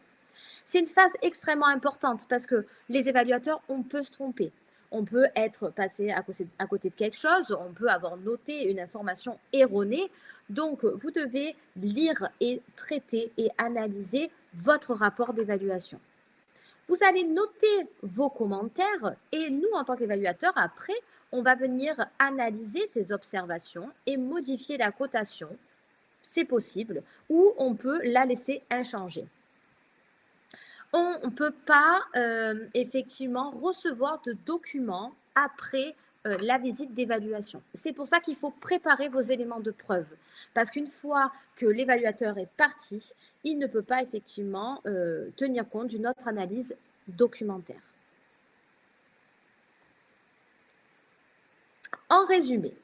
B: C'est une phase extrêmement importante parce que les évaluateurs, on peut se tromper. On peut être passé à côté de quelque chose, on peut avoir noté une information erronée. Donc, vous devez lire et traiter et analyser votre rapport d'évaluation. Vous allez noter vos commentaires et nous, en tant qu'évaluateurs, après, on va venir analyser ces observations et modifier la cotation, c'est possible, ou on peut la laisser inchangée. On ne peut pas effectivement recevoir de documents après la visite d'évaluation. C'est pour ça qu'il faut préparer vos éléments de preuve. Parce qu'une fois que l'évaluateur est parti, il ne peut pas effectivement tenir compte d'une autre analyse documentaire. En résumé,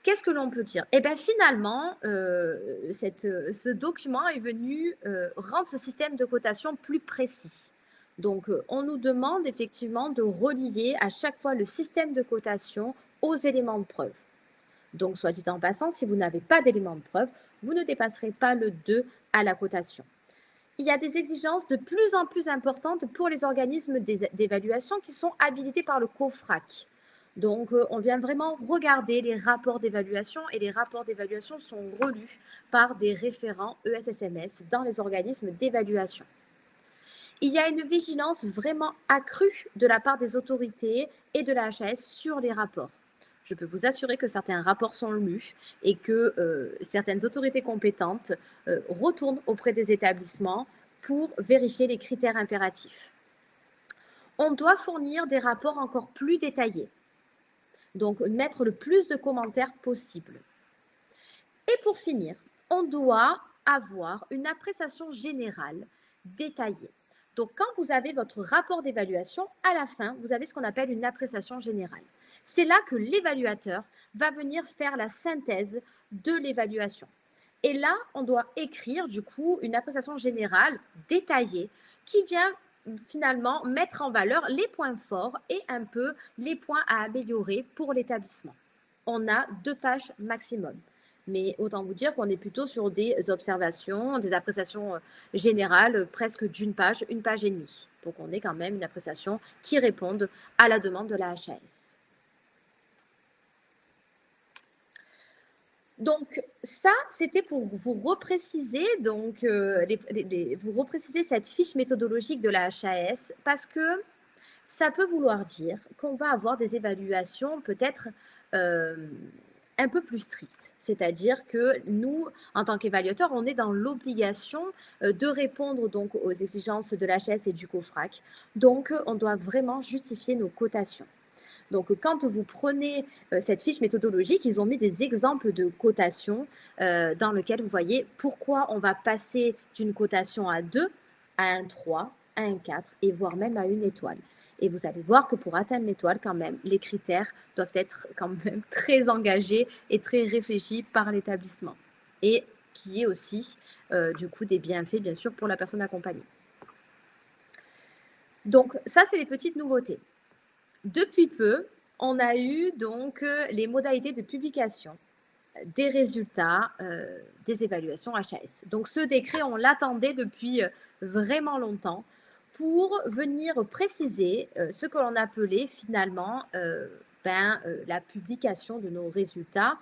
B: qu'est-ce que l'on peut dire? Eh bien, finalement, ce document est venu rendre ce système de cotation plus précis. Donc, on nous demande effectivement de relier à chaque fois le système de cotation aux éléments de preuve. Donc, soit dit en passant, si vous n'avez pas d'éléments de preuve, vous ne dépasserez pas le 2 à la cotation. Il y a des exigences de plus en plus importantes pour les organismes d'évaluation qui sont habilités par le COFRAC. Donc, on vient vraiment regarder les rapports d'évaluation et les rapports d'évaluation sont relus par des référents ESSMS dans les organismes d'évaluation. Il y a une vigilance vraiment accrue de la part des autorités et de la HAS sur les rapports. Je peux vous assurer que certains rapports sont lus et que certaines autorités compétentes retournent auprès des établissements pour vérifier les critères impératifs. On doit fournir des rapports encore plus détaillés. Donc, mettre le plus de commentaires possible. Et pour finir, on doit avoir une appréciation générale détaillée. Donc, quand vous avez votre rapport d'évaluation, à la fin, vous avez ce qu'on appelle une appréciation générale. C'est là que l'évaluateur va venir faire la synthèse de l'évaluation. Et là, on doit écrire du coup une appréciation générale détaillée qui vient finalement mettre en valeur les points forts et un peu les points à améliorer pour l'établissement. On a 2 pages maximum. Mais autant vous dire qu'on est plutôt sur des observations, des appréciations générales presque d'1 page, 1 page et demie, pour qu'on ait quand même une appréciation qui réponde à la demande de la HAS. Donc ça, c'était pour vous repréciser, donc, vous repréciser cette fiche méthodologique de la HAS parce que ça peut vouloir dire qu'on va avoir des évaluations peut-être un peu plus strictes. C'est-à-dire que nous, en tant qu'évaluateurs, on est dans l'obligation de répondre donc aux exigences de la HAS et du COFRAC. Donc, on doit vraiment justifier nos cotations. Donc, quand vous prenez cette fiche méthodologique, ils ont mis des exemples de cotations dans lesquelles vous voyez pourquoi on va passer d'une cotation à 2 à un 3, à un 4 et voire même à une étoile. Et vous allez voir que pour atteindre l'étoile, quand même, les critères doivent être quand même très engagés et très réfléchis par l'établissement. Et qu'il y ait aussi, du coup, des bienfaits, bien sûr, pour la personne accompagnée. Donc, ça, c'est les petites nouveautés. Depuis peu, on a eu donc les modalités de publication des résultats des évaluations HAS. Donc, ce décret, on l'attendait depuis vraiment longtemps pour venir préciser ce que l'on appelait finalement la publication de nos résultats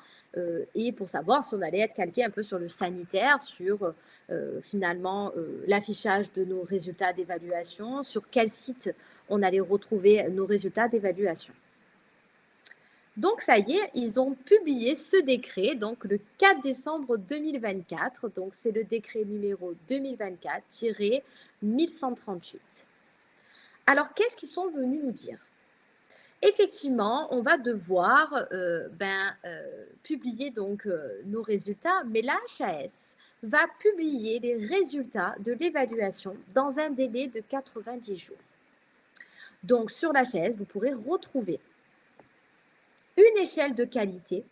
B: et pour savoir si on allait être calqué un peu sur le sanitaire, sur finalement l'affichage de nos résultats d'évaluation, sur quel site on allait retrouver nos résultats d'évaluation. Donc, ça y est, ils ont publié ce décret, donc le 4 décembre 2024. Donc, c'est le décret numéro 2024-1138. Alors, qu'est-ce qu'ils sont venus nous dire? Effectivement, on va devoir publier donc nos résultats, mais la HAS va publier les résultats de l'évaluation dans un délai de 90 jours. Donc, sur la HAS, vous pourrez retrouver une échelle de qualité.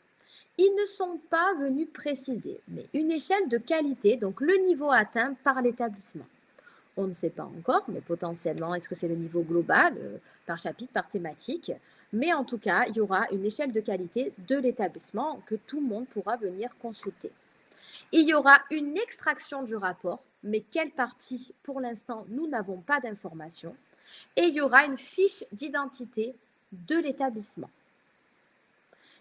B: Ils ne sont pas venus préciser, mais une échelle de qualité, donc le niveau atteint par l'établissement. On ne sait pas encore, mais potentiellement, est-ce que c'est le niveau global, par chapitre, par thématique? Mais en tout cas, il y aura une échelle de qualité de l'établissement que tout le monde pourra venir consulter. Il y aura une extraction du rapport, mais quelle partie? Pour l'instant, nous n'avons pas d'informations. Et il y aura une fiche d'identité de l'établissement.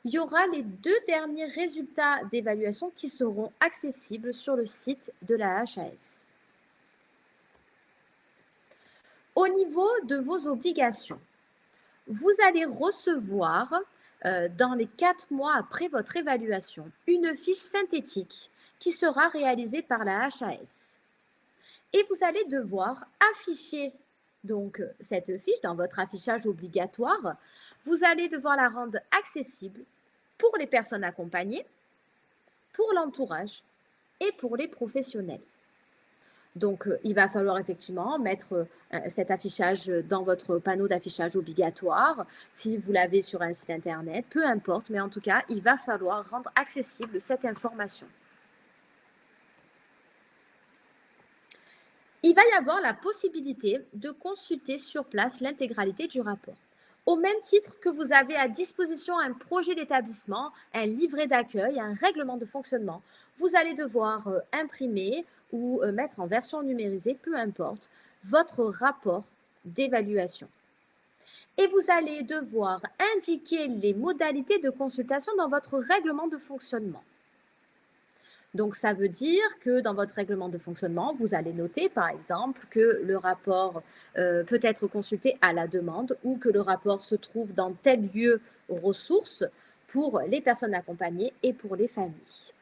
B: Il y aura les 2 derniers résultats d'évaluation qui seront accessibles sur le site de la HAS. Au niveau de vos obligations, vous allez recevoir dans les 4 mois après votre évaluation une fiche synthétique qui sera réalisée par la HAS. Et vous allez devoir afficher donc cette fiche dans votre affichage obligatoire. Vous allez devoir la rendre accessible pour les personnes accompagnées, pour l'entourage et pour les professionnels. Donc, il va falloir effectivement mettre cet affichage dans votre panneau d'affichage obligatoire, si vous l'avez sur un site internet, peu importe, mais en tout cas, il va falloir rendre accessible cette information. Il va y avoir la possibilité de consulter sur place l'intégralité du rapport. Au même titre que vous avez à disposition un projet d'établissement, un livret d'accueil, un règlement de fonctionnement, vous allez devoir imprimer ou mettre en version numérisée, peu importe, votre rapport d'évaluation. Et vous allez devoir indiquer les modalités de consultation dans votre règlement de fonctionnement. Donc, ça veut dire que dans votre règlement de fonctionnement, vous allez noter, par exemple, que le rapport peut être consulté à la demande ou que le rapport se trouve dans tel lieu ressources pour les personnes accompagnées et pour les familles.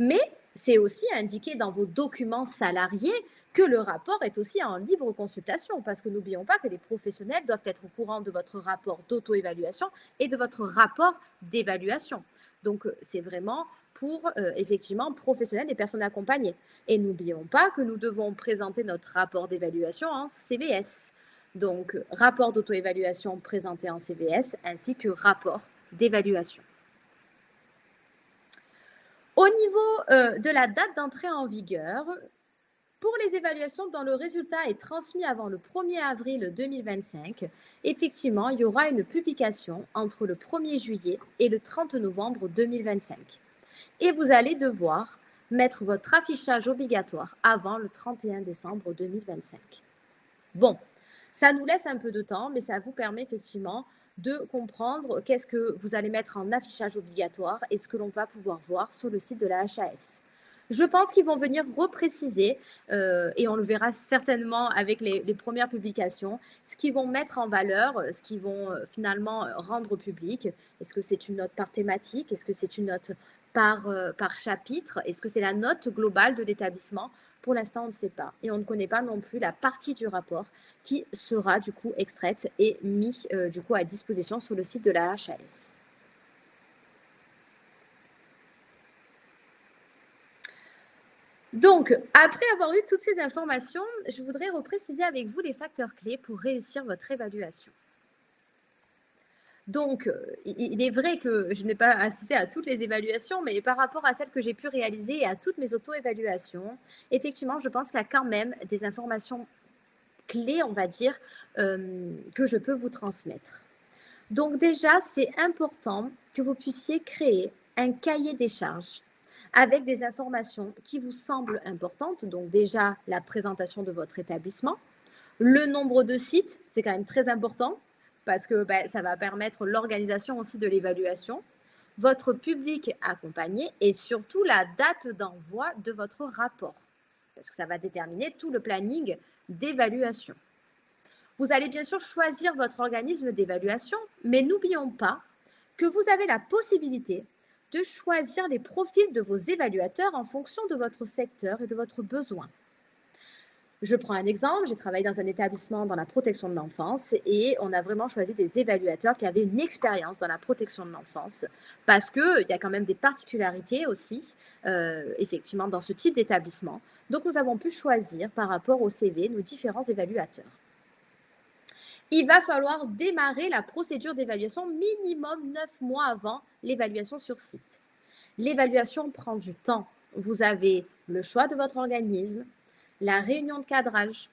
B: Mais c'est aussi indiqué dans vos documents salariés que le rapport est aussi en libre consultation, parce que n'oublions pas que les professionnels doivent être au courant de votre rapport d'auto-évaluation et de votre rapport d'évaluation. Donc, c'est vraiment pour, effectivement, professionnels et personnes accompagnées. Et n'oublions pas que nous devons présenter notre rapport d'évaluation en CVS. Donc, rapport d'auto-évaluation présenté en CVS, ainsi que rapport d'évaluation. Au niveau de la date d'entrée en vigueur, pour les évaluations dont le résultat est transmis avant le 1er avril 2025, effectivement, il y aura une publication entre le 1er juillet et le 30 novembre 2025. Et vous allez devoir mettre votre affichage obligatoire avant le 31 décembre 2025. Bon, ça nous laisse un peu de temps, mais ça vous permet effectivement de comprendre qu'est-ce que vous allez mettre en affichage obligatoire et ce que l'on va pouvoir voir sur le site de la HAS. Je pense qu'ils vont venir repréciser, et on le verra certainement avec les premières publications, ce qu'ils vont mettre en valeur, ce qu'ils vont finalement rendre public. Est-ce que c'est une note par thématique? Est-ce que c'est une note par chapitre? Est-ce que c'est la note globale de l'établissement? Pour l'instant, on ne sait pas. Et on ne connaît pas non plus la partie du rapport qui sera du coup extraite et mise du coup à disposition sur le site de la HAS. Donc, après avoir eu toutes ces informations, je voudrais repréciser avec vous les facteurs clés pour réussir votre évaluation. Donc, il est vrai que je n'ai pas assisté à toutes les évaluations, mais par rapport à celles que j'ai pu réaliser et à toutes mes auto-évaluations, effectivement, je pense qu'il y a quand même des informations clés, on va dire, que je peux vous transmettre. Donc déjà, c'est important que vous puissiez créer un cahier des charges avec des informations qui vous semblent importantes. Donc déjà, la présentation de votre établissement, le nombre de sites, c'est quand même très important parce que ça va permettre l'organisation aussi de l'évaluation, votre public accompagné et surtout la date d'envoi de votre rapport parce que ça va déterminer tout le planning d'évaluation. Vous allez bien sûr choisir votre organisme d'évaluation, mais n'oublions pas que vous avez la possibilité de choisir les profils de vos évaluateurs en fonction de votre secteur et de votre besoin. Je prends un exemple, j'ai travaillé dans un établissement dans la protection de l'enfance et on a vraiment choisi des évaluateurs qui avaient une expérience dans la protection de l'enfance parce qu'il y a quand même des particularités aussi, effectivement, dans ce type d'établissement. Donc, nous avons pu choisir par rapport au CV nos différents évaluateurs. Il va falloir démarrer la procédure d'évaluation minimum 9 mois avant l'évaluation sur site. L'évaluation prend du temps. Vous avez le choix de votre organisme, la réunion de cadrage,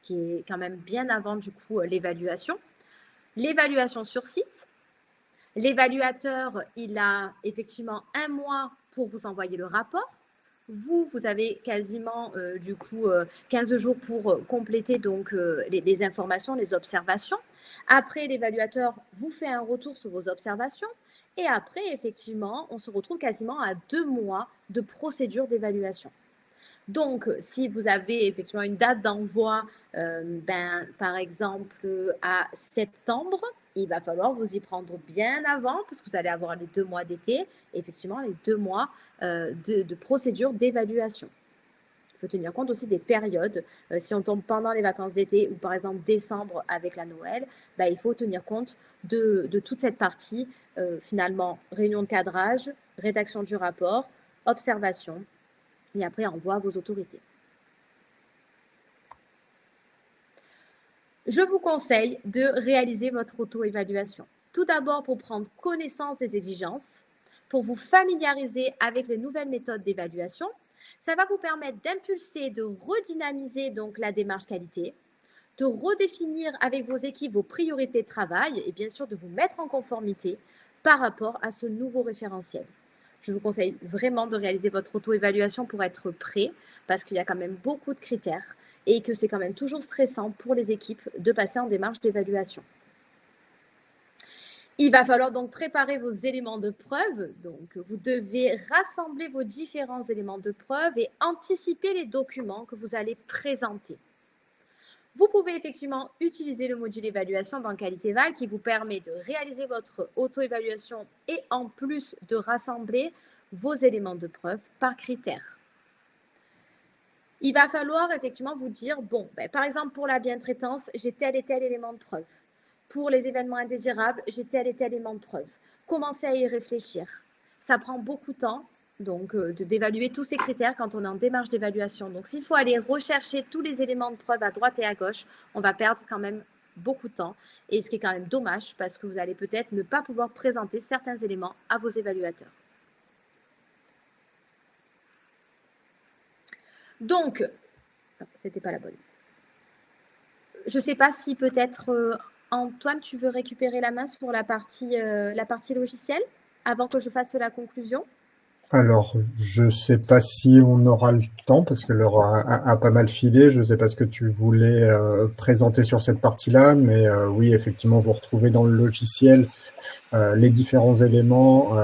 B: qui est quand même bien avant du coup l'évaluation sur site. L'évaluateur, il a effectivement 1 mois pour vous envoyer le rapport. Vous avez quasiment du coup 15 jours pour compléter donc les informations, les observations. Après, l'évaluateur vous fait un retour sur vos observations. Et après, effectivement, on se retrouve quasiment à 2 mois de procédure d'évaluation. Donc, si vous avez effectivement une date d'envoi, par exemple, à septembre, il va falloir vous y prendre bien avant parce que vous allez avoir les 2 mois d'été et effectivement les 2 mois de procédure d'évaluation. Il faut tenir compte aussi des périodes. Si on tombe pendant les vacances d'été ou par exemple décembre avec la Noël, il faut tenir compte de toute cette partie, finalement, réunion de cadrage, rédaction du rapport, observation, et après envoi à vos autorités. Je vous conseille de réaliser votre auto-évaluation. Tout d'abord pour prendre connaissance des exigences, pour vous familiariser avec les nouvelles méthodes d'évaluation. Ça va vous permettre d'impulser, de redynamiser donc la démarche qualité, de redéfinir avec vos équipes vos priorités de travail et bien sûr de vous mettre en conformité par rapport à ce nouveau référentiel. Je vous conseille vraiment de réaliser votre auto-évaluation pour être prêt parce qu'il y a quand même beaucoup de critères et que c'est quand même toujours stressant pour les équipes de passer en démarche d'évaluation. Il va falloir donc préparer vos éléments de preuve. Donc, vous devez rassembler vos différents éléments de preuve et anticiper les documents que vous allez présenter. Vous pouvez effectivement utiliser le module évaluation dans Qualitéval qui vous permet de réaliser votre auto-évaluation et en plus de rassembler vos éléments de preuve par critères. Il va falloir effectivement vous dire, bon, par exemple pour la bientraitance, j'ai tel et tel élément de preuve. Pour les événements indésirables, j'ai tel et tel élément de preuve. Commencez à y réfléchir. Ça prend beaucoup de temps. Donc, d'évaluer tous ces critères quand on est en démarche d'évaluation. Donc, s'il faut aller rechercher tous les éléments de preuve à droite et à gauche, on va perdre quand même beaucoup de temps. Et ce qui est quand même dommage parce que vous allez peut-être ne pas pouvoir présenter certains éléments à vos évaluateurs. Donc, c'était pas la bonne. Je ne sais pas si peut-être, Antoine, tu veux récupérer la main sur la partie logicielle avant que je fasse la conclusion?
A: Alors, je ne sais pas si on aura le temps, parce que l'heure a pas mal filé. Je ne sais pas ce que tu voulais présenter sur cette partie-là, mais oui, effectivement, vous retrouvez dans le logiciel les différents éléments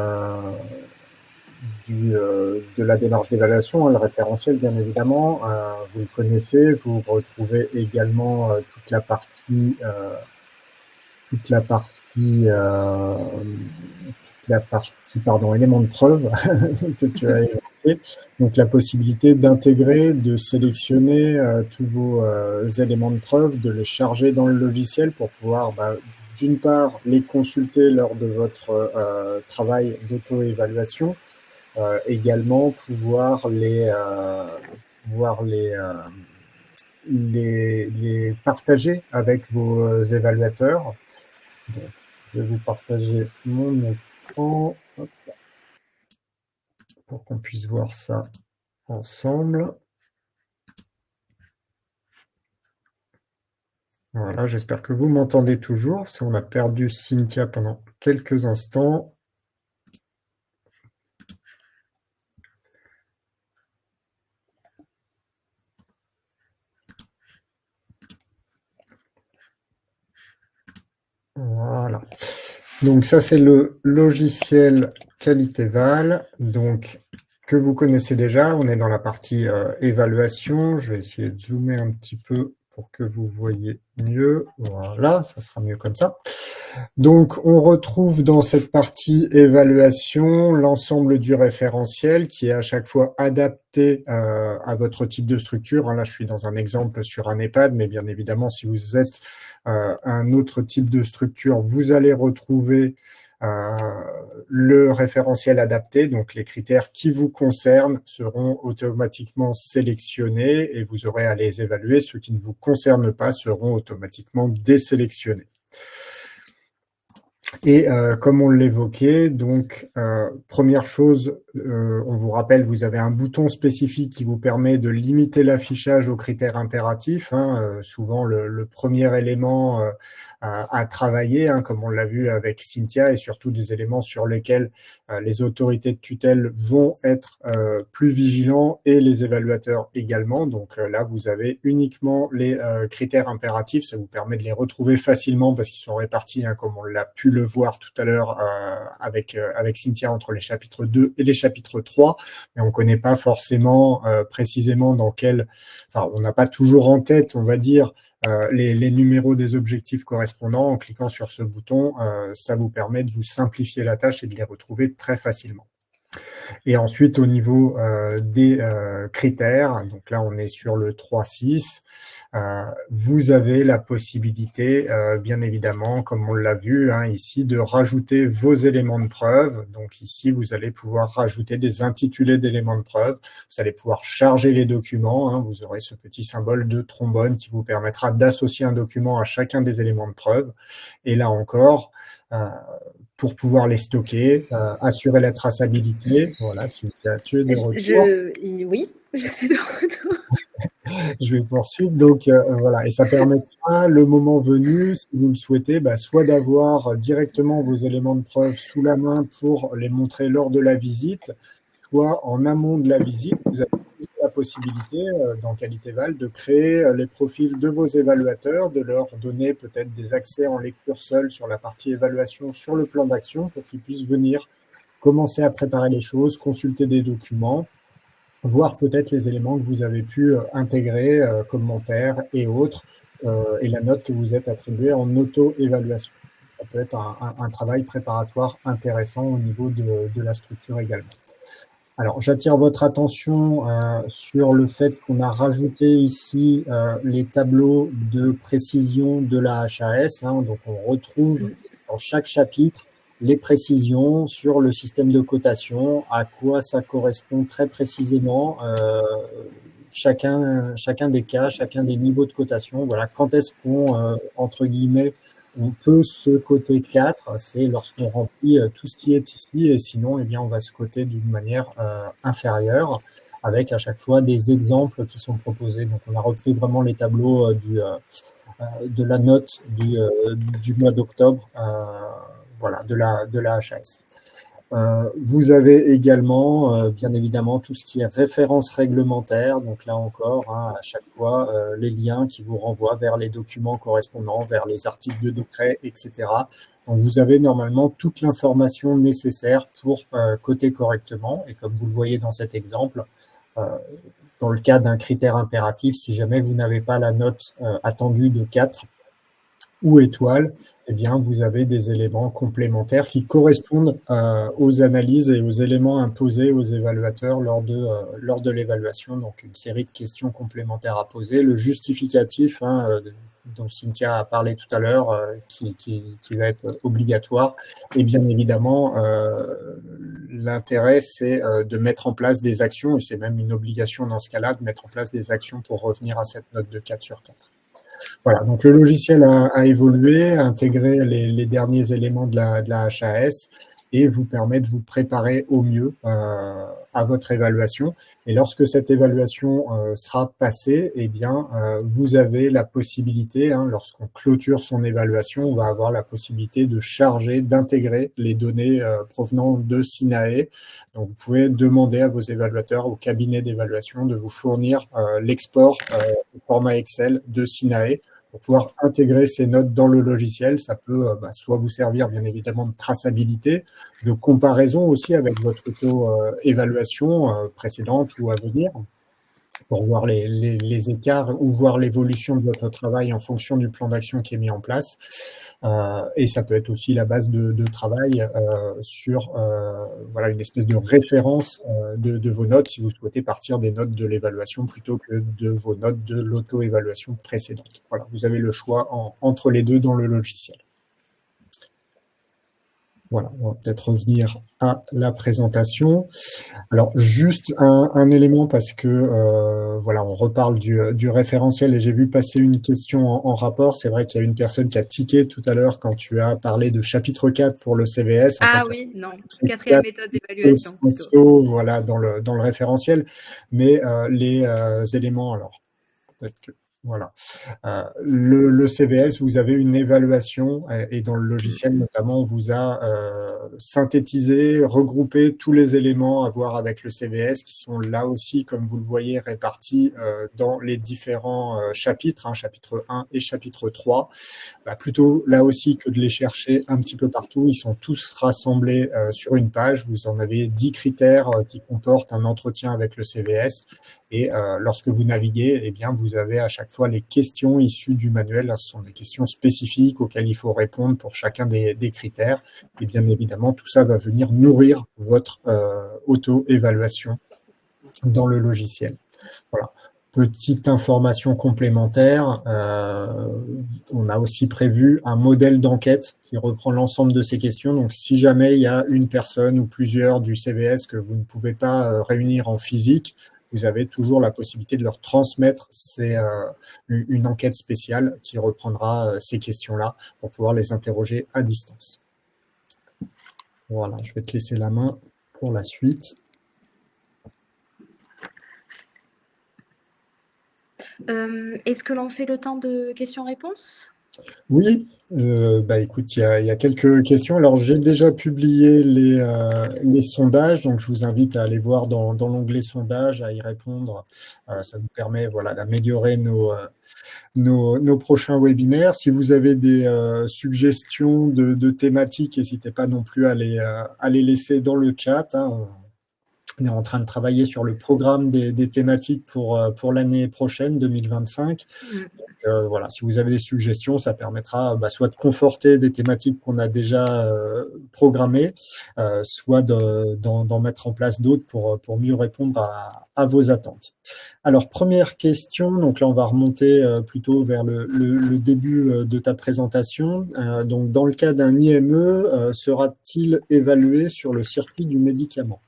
A: de la démarche d'évaluation, le référentiel, bien évidemment. Vous le connaissez. Vous retrouvez également toute la partie éléments de preuve que tu as qualité. Donc la possibilité d'intégrer, de sélectionner tous vos éléments de preuve, de les charger dans le logiciel pour pouvoir d'une part les consulter lors de votre travail d'auto-évaluation, également pouvoir les partager avec vos évaluateurs. Donc, je vais vous partager mon écran pour qu'on puisse voir ça ensemble. Voilà, j'espère que vous m'entendez toujours, parce qu'on a perdu Cynthia pendant quelques instants. Voilà. Donc ça, c'est le logiciel Qualitéval, donc que vous connaissez déjà. On est dans la partie évaluation. Je vais essayer de zoomer un petit peu pour que vous voyez mieux. Voilà, ça sera mieux comme ça. Donc, on retrouve dans cette partie évaluation l'ensemble du référentiel qui est à chaque fois adapté à votre type de structure. Là, je suis dans un exemple sur un EHPAD, mais bien évidemment, si vous êtes un autre type de structure, vous allez retrouver le référentiel adapté. Donc, les critères qui vous concernent seront automatiquement sélectionnés et vous aurez à les évaluer. Ceux qui ne vous concernent pas seront automatiquement désélectionnés. Et comme on l'évoquait, donc première chose, on vous rappelle, vous avez un bouton spécifique qui vous permet de limiter l'affichage aux critères impératifs. Souvent, le premier élément à travailler, comme on l'a vu avec Cynthia, et surtout des éléments sur lesquels les autorités de tutelle vont être plus vigilants et les évaluateurs également. Donc là, vous avez uniquement les critères impératifs. Ça vous permet de les retrouver facilement parce qu'ils sont répartis, comme on l'a pu le voir tout à l'heure avec Cynthia entre les chapitres 2 et les chapitres 3. Mais on ne connaît pas forcément précisément dans quel... Enfin, on n'a pas toujours en tête, on va dire, les numéros des objectifs correspondants. En cliquant sur ce bouton, ça vous permet de vous simplifier la tâche et de les retrouver très facilement. Et ensuite, au niveau des critères, donc là, on est sur le 3.6, vous avez la possibilité, bien évidemment, comme on l'a vu ici, de rajouter vos éléments de preuve. Donc ici, vous allez pouvoir rajouter des intitulés d'éléments de preuve. Vous allez pouvoir charger les documents. Vous aurez ce petit symbole de trombone qui vous permettra d'associer un document à chacun des éléments de preuve. Et là encore, pour pouvoir les stocker, assurer la traçabilité. Voilà, Cynthia, tu es de retour.
B: Oui, je suis de retour.
A: Je vais poursuivre. Donc, voilà. Et ça permettra, le moment venu, si vous le souhaitez, soit d'avoir directement vos éléments de preuve sous la main pour les montrer lors de la visite, soit en amont de la visite, vous avez la possibilité, dans Qualitéval, de créer les profils de vos évaluateurs, de leur donner peut-être des accès en lecture seule sur la partie évaluation sur le plan d'action pour qu'ils puissent venir commencer à préparer les choses, consulter des documents, voir peut-être les éléments que vous avez pu intégrer, commentaires et autres, et la note que vous êtes attribuée en auto-évaluation. Ça peut être un travail préparatoire intéressant au niveau de la structure également. Alors, j'attire votre attention sur le fait qu'on a rajouté ici les tableaux de précision de la HAS. Donc, on retrouve dans chaque chapitre les précisions sur le système de cotation, à quoi ça correspond très précisément, chacun des cas, chacun des niveaux de cotation. Voilà, quand est-ce qu'on, entre guillemets, on peut se coter 4, c'est lorsqu'on remplit tout ce qui est ici, et sinon, eh bien, on va se coter d'une manière inférieure, avec à chaque fois des exemples qui sont proposés. Donc, on a repris vraiment les tableaux de la note du mois d'octobre, voilà, de la HAS. Vous avez également, bien évidemment, tout ce qui est référence réglementaire. Donc là encore, à chaque fois, les liens qui vous renvoient vers les documents correspondants, vers les articles de décret, etc. Donc vous avez normalement toute l'information nécessaire pour coter correctement. Et comme vous le voyez dans cet exemple, dans le cas d'un critère impératif, si jamais vous n'avez pas la note attendue de 4 ou étoile, eh bien, vous avez des éléments complémentaires qui correspondent aux analyses et aux éléments imposés aux évaluateurs lors de l'évaluation. Donc, une série de questions complémentaires à poser. Le justificatif, dont Cynthia a parlé tout à l'heure, qui va être obligatoire. Et bien évidemment, l'intérêt, c'est de mettre en place des actions, et c'est même une obligation dans ce cas-là, de mettre en place des actions pour revenir à cette note de 4 sur 4. Voilà, donc le logiciel a évolué, a intégré les derniers éléments de la HAS et vous permet de vous préparer au mieux à votre évaluation. Et lorsque cette évaluation sera passée, eh bien, vous avez la possibilité, lorsqu'on clôture son évaluation, on va avoir la possibilité de charger, d'intégrer les données provenant de Sinae. Donc, vous pouvez demander à vos évaluateurs, au cabinet d'évaluation, de vous fournir l'export au format Excel de Sinae pour pouvoir intégrer ces notes dans le logiciel. Ça peut soit vous servir, bien évidemment, de traçabilité, de comparaison aussi avec votre auto-évaluation précédente ou à venir, pour voir les écarts ou voir l'évolution de votre travail en fonction du plan d'action qui est mis en place. Et ça peut être aussi la base de travail sur une espèce de référence de vos notes si vous souhaitez partir des notes de l'évaluation plutôt que de vos notes de l'auto-évaluation précédente. Voilà, vous avez le choix entre les deux dans le logiciel. Voilà, on va peut-être revenir à la présentation. Alors, juste un élément parce que, on reparle du référentiel et j'ai vu passer une question en rapport. C'est vrai qu'il y a une personne qui a tiqué tout à l'heure quand tu as parlé de chapitre 4 pour le CVS.
B: Oui, non, quatrième méthode d'évaluation.
A: Voilà, dans le référentiel. Mais les éléments, alors, peut-être que, voilà. Le CVS, vous avez une évaluation et dans le logiciel notamment, on vous a synthétisé, regroupé tous les éléments à voir avec le CVS qui sont là aussi, comme vous le voyez, répartis dans les différents chapitres, chapitre 1 et chapitre 3. Plutôt là aussi que de les chercher un petit peu partout, ils sont tous rassemblés sur une page. Vous en avez 10 critères qui comportent un entretien avec le CVS. Et lorsque vous naviguez, eh bien, vous avez à chaque fois les questions issues du manuel. Ce sont des questions spécifiques auxquelles il faut répondre pour chacun des critères. Et bien évidemment, tout ça va venir nourrir votre auto-évaluation dans le logiciel. Voilà. Petite information complémentaire, on a aussi prévu un modèle d'enquête qui reprend l'ensemble de ces questions. Donc, si jamais il y a une personne ou plusieurs du CVS que vous ne pouvez pas réunir en physique, vous avez toujours la possibilité de leur transmettre une enquête spéciale qui reprendra ces questions-là pour pouvoir les interroger à distance. Voilà, je vais te laisser la main pour la suite.
B: Est-ce que l'on fait le temps de questions-réponses ?
A: Oui, écoute, il y a quelques questions. Alors, j'ai déjà publié les sondages, donc je vous invite à aller voir dans l'onglet sondages, à y répondre. Ça nous permet d'améliorer nos prochains webinaires. Si vous avez des suggestions de thématiques, n'hésitez pas non plus à les laisser dans le chat. On est en train de travailler sur le programme des thématiques pour l'année prochaine, 2025. Donc, si vous avez des suggestions, ça permettra soit de conforter des thématiques qu'on a déjà programmées, soit d'en mettre en place d'autres pour mieux répondre à vos attentes. Alors, première question, donc là, on va remonter plutôt vers le début de ta présentation. Donc, dans le cas d'un IME, sera-t-il évalué sur le circuit du médicament ?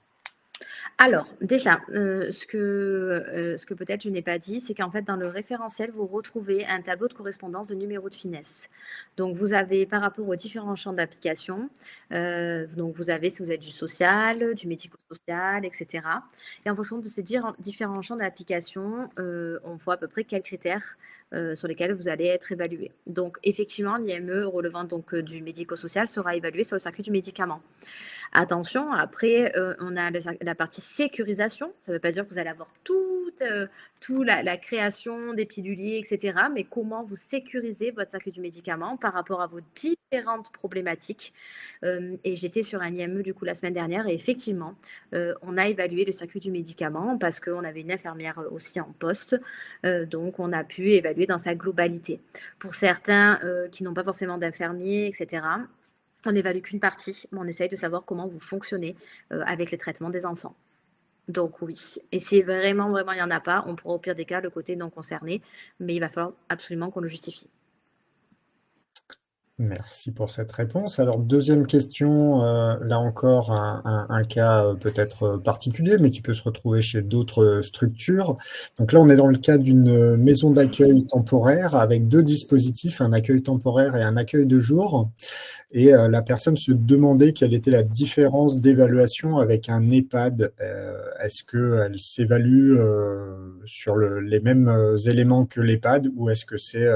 B: Alors, déjà, ce que peut-être je n'ai pas dit, c'est qu'en fait, dans le référentiel, vous retrouvez un tableau de correspondance de numéros de finesse. Donc, vous avez par rapport aux différents champs d'application, donc vous avez, si vous êtes du social, du médico-social, etc. Et en fonction de ces différents champs d'application, on voit à peu près quels critères sur lesquels vous allez être évalué. Donc, effectivement, l'IME relevant donc du médico-social sera évalué sur le circuit du médicament. Attention, après, on a la partie sécurisation. Ça ne veut pas dire que vous allez avoir tout la création des piluliers, etc. Mais comment vous sécurisez votre circuit du médicament par rapport à vos différentes problématiques. Et j'étais sur un IME du coup la semaine dernière et effectivement, on a évalué le circuit du médicament parce qu'on avait une infirmière aussi en poste. Donc, on a pu évaluer dans sa globalité. Pour certains qui n'ont pas forcément d'infirmier, etc., on n'évalue qu'une partie, mais on essaye de savoir comment vous fonctionnez avec les traitements des enfants. Donc oui, et si vraiment, vraiment, il n'y en a pas, on pourra au pire des cas le côté non concerné, mais il va falloir absolument qu'on le justifie.
A: Merci pour cette réponse. Alors, deuxième question, là encore, un cas peut-être particulier, mais qui peut se retrouver chez d'autres structures. Donc là, on est dans le cas d'une maison d'accueil temporaire avec deux dispositifs, un accueil temporaire et un accueil de jour. Et la personne se demandait quelle était la différence d'évaluation avec un EHPAD. Est-ce qu'elle s'évalue sur les mêmes éléments que l'EHPAD ou est-ce que c'est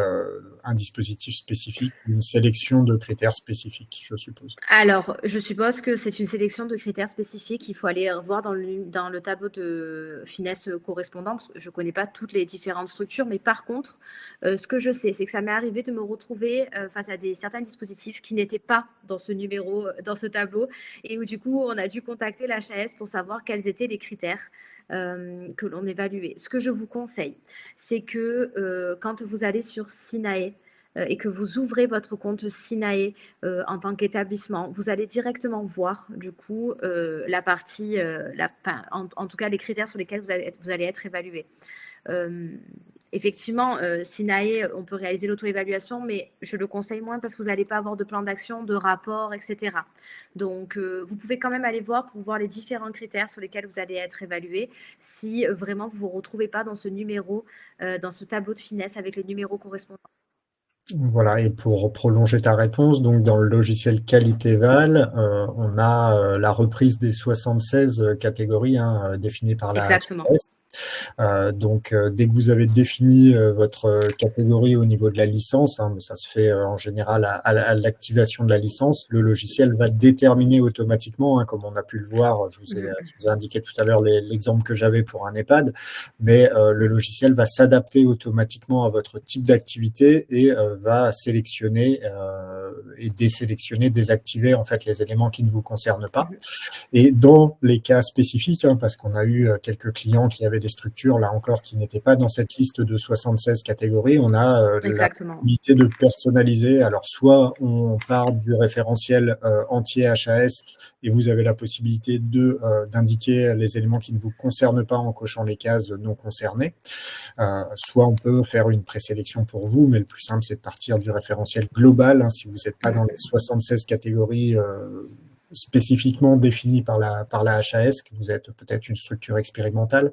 A: un dispositif spécifique, une sélection de critères spécifiques, je suppose?
B: Alors, je suppose que c'est une sélection de critères spécifiques. Il faut aller voir dans le tableau de finesse correspondant, parce que je ne connais pas toutes les différentes structures, mais par contre, ce que je sais, c'est que ça m'est arrivé de me retrouver face à certains dispositifs qui n'étaient pas dans ce numéro, dans ce tableau, et où du coup, on a dû contacter l'HAS pour savoir quels étaient les critères que l'on évaluait. Ce que je vous conseille, c'est que quand vous allez sur Sinae, et que vous ouvrez votre compte Sinae en tant qu'établissement, vous allez directement voir du coup la partie, en tout cas les critères sur lesquels vous allez être évalué. Effectivement, Sinae, on peut réaliser l'auto-évaluation, mais je le conseille moins parce que vous n'allez pas avoir de plan d'action, de rapport, etc. Donc, vous pouvez quand même aller voir pour voir les différents critères sur lesquels vous allez être évalué si vraiment vous ne vous retrouvez pas dans ce numéro, dans ce tableau de finesse avec les numéros correspondants.
A: Voilà, et pour prolonger ta réponse, donc dans le logiciel Qualitéval, on a la reprise des 76 catégories définies par la
B: Exactement.
A: HAS. Donc, dès que vous avez défini votre catégorie au niveau de la licence, mais ça se fait en général à l'activation de la licence, le logiciel va déterminer automatiquement, comme on a pu le voir, je vous ai indiqué tout à l'heure l'exemple que j'avais pour un EHPAD, mais le logiciel va s'adapter automatiquement à votre type d'activité et va sélectionner et désélectionner, désactiver en fait les éléments qui ne vous concernent pas. Et dans les cas spécifiques, parce qu'on a eu quelques clients qui avaient des structures, là encore, qui n'étaient pas dans cette liste de 76 catégories, on a la possibilité de personnaliser. Alors, soit on part du référentiel entier HAS et vous avez la possibilité d'indiquer les éléments qui ne vous concernent pas en cochant les cases non concernées. Soit on peut faire une présélection pour vous, mais le plus simple, c'est de partir du référentiel global. Si vous n'êtes pas dans les 76 catégories spécifiquement définies par la HAS, que vous êtes peut-être une structure expérimentale.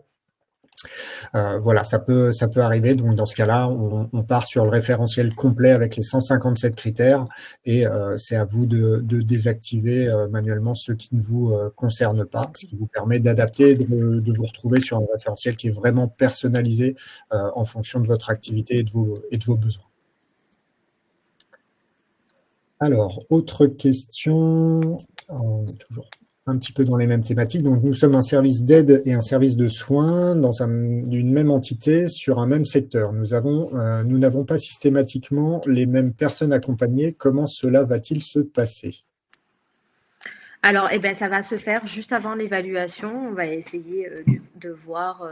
A: Voilà, ça peut arriver. Donc, dans ce cas-là, on part sur le référentiel complet avec les 157 critères et c'est à vous de désactiver manuellement ceux qui ne vous concernent pas, ce qui vous permet d'adapter et de vous retrouver sur un référentiel qui est vraiment personnalisé en fonction de votre activité et de vos besoins. Alors, autre question, on est toujours un petit peu dans les mêmes thématiques. Donc, nous sommes un service d'aide et un service de soins dans une même entité sur un même secteur. Nous n'avons pas systématiquement les mêmes personnes accompagnées. Comment cela va-t-il se passer ?
B: Alors, ça va se faire juste avant l'évaluation. On va essayer de voir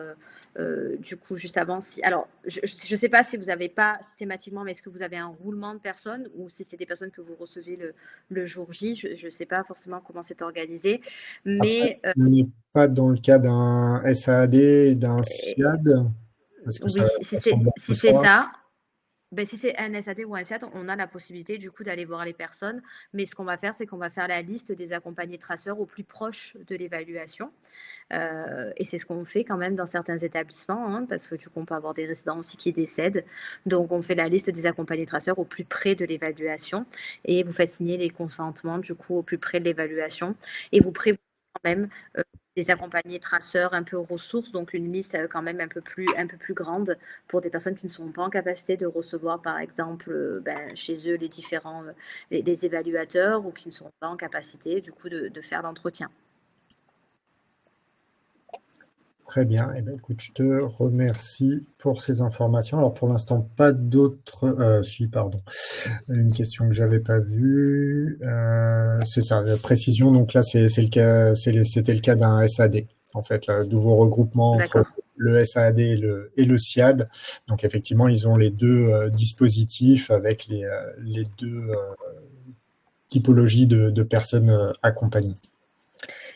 B: du coup juste avant si. Alors, je ne sais pas si vous n'avez pas systématiquement, mais est-ce que vous avez un roulement de personnes ou si c'est des personnes que vous recevez le jour J. Je ne sais pas forcément comment c'est organisé. Mais
A: on n'est pas dans le cas d'un SAAD et d'un SIAD. Parce que
B: oui, si c'est ça. Si c'est un SAD ou un SIAD, on a la possibilité du coup d'aller voir les personnes. Mais ce qu'on va faire, c'est qu'on va faire la liste des accompagnés traceurs au plus proche de l'évaluation. Et c'est ce qu'on fait quand même dans certains établissements, parce que du coup, on peut avoir des résidents aussi qui décèdent. Donc, on fait la liste des accompagnés traceurs au plus près de l'évaluation et vous faites signer les consentements du coup au plus près de l'évaluation. Et vous prévoyez quand même des accompagnés traceurs un peu aux ressources, donc une liste quand même un peu plus grande pour des personnes qui ne sont pas en capacité de recevoir, par exemple, chez eux les différents les évaluateurs ou qui ne sont pas en capacité du coup de faire l'entretien.
A: Très bien. Eh bien, écoute, je te remercie pour ces informations. Alors, pour l'instant, pas d'autres. Si, pardon. Une question que j'avais pas vue. C'est ça, la précision. Donc là, c'est le cas, c'était le cas d'un SAD. En fait, le nouveau regroupement entre le SAD et le SIAD. Donc, effectivement, ils ont les deux dispositifs avec les deux typologies de personnes accompagnées.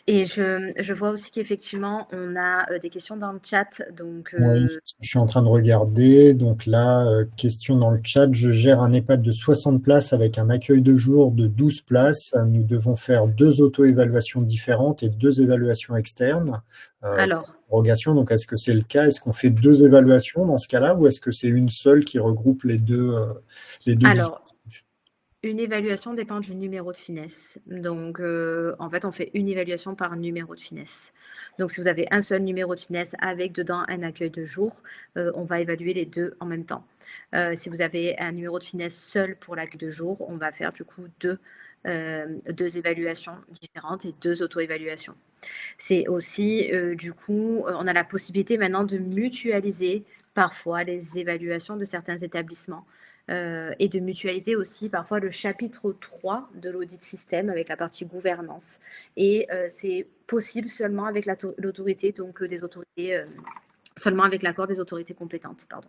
B: Et je vois aussi qu'effectivement, on a des questions dans le chat. Donc,
A: Oui, je suis en train de regarder. Donc là, question dans le chat. Je gère un EHPAD de 60 places avec un accueil de jour de 12 places. Nous devons faire 2 auto-évaluations différentes et 2 évaluations externes.
B: Alors,
A: Donc, est-ce que c'est le cas? Est-ce qu'on fait 2 évaluations dans ce cas-là ou est-ce que c'est une seule qui regroupe les deux dispositifs?
B: Une évaluation dépend du numéro de finesse. Donc, en fait, on fait une évaluation par numéro de finesse. Donc, si vous avez un seul numéro de finesse avec dedans un accueil de jour, on va évaluer les deux en même temps. Si vous avez un numéro de finesse seul pour l'accueil de jour, on va faire du coup deux évaluations différentes et 2 auto-évaluations. C'est aussi, du coup, on a la possibilité maintenant de mutualiser parfois les évaluations de certains établissements. Et de mutualiser aussi parfois le chapitre 3 de l'audit système avec la partie gouvernance. Et c'est possible seulement avec l'autorité, donc des autorités, seulement avec l'accord des autorités compétentes. Pardon.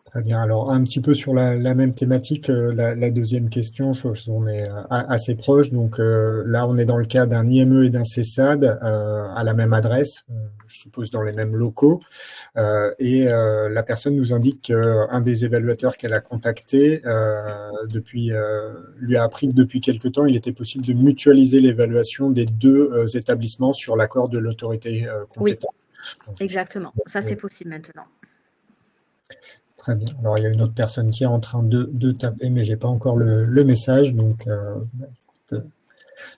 A: Très bien. Alors, un petit peu sur la même thématique, la deuxième question, je pense qu'on est assez proche. Donc là, on est dans le cas d'un IME et d'un CESAD à la même adresse, je suppose dans les mêmes locaux. La personne nous indique qu'un des évaluateurs qu'elle a contacté lui a appris que depuis quelque temps, il était possible de mutualiser l'évaluation des deux établissements sur l'accord de l'autorité compétente.
B: Oui, exactement. Ça, c'est possible maintenant.
A: Très bien. Alors, il y a une autre personne qui est en train de taper, mais je n'ai pas encore le message. Donc,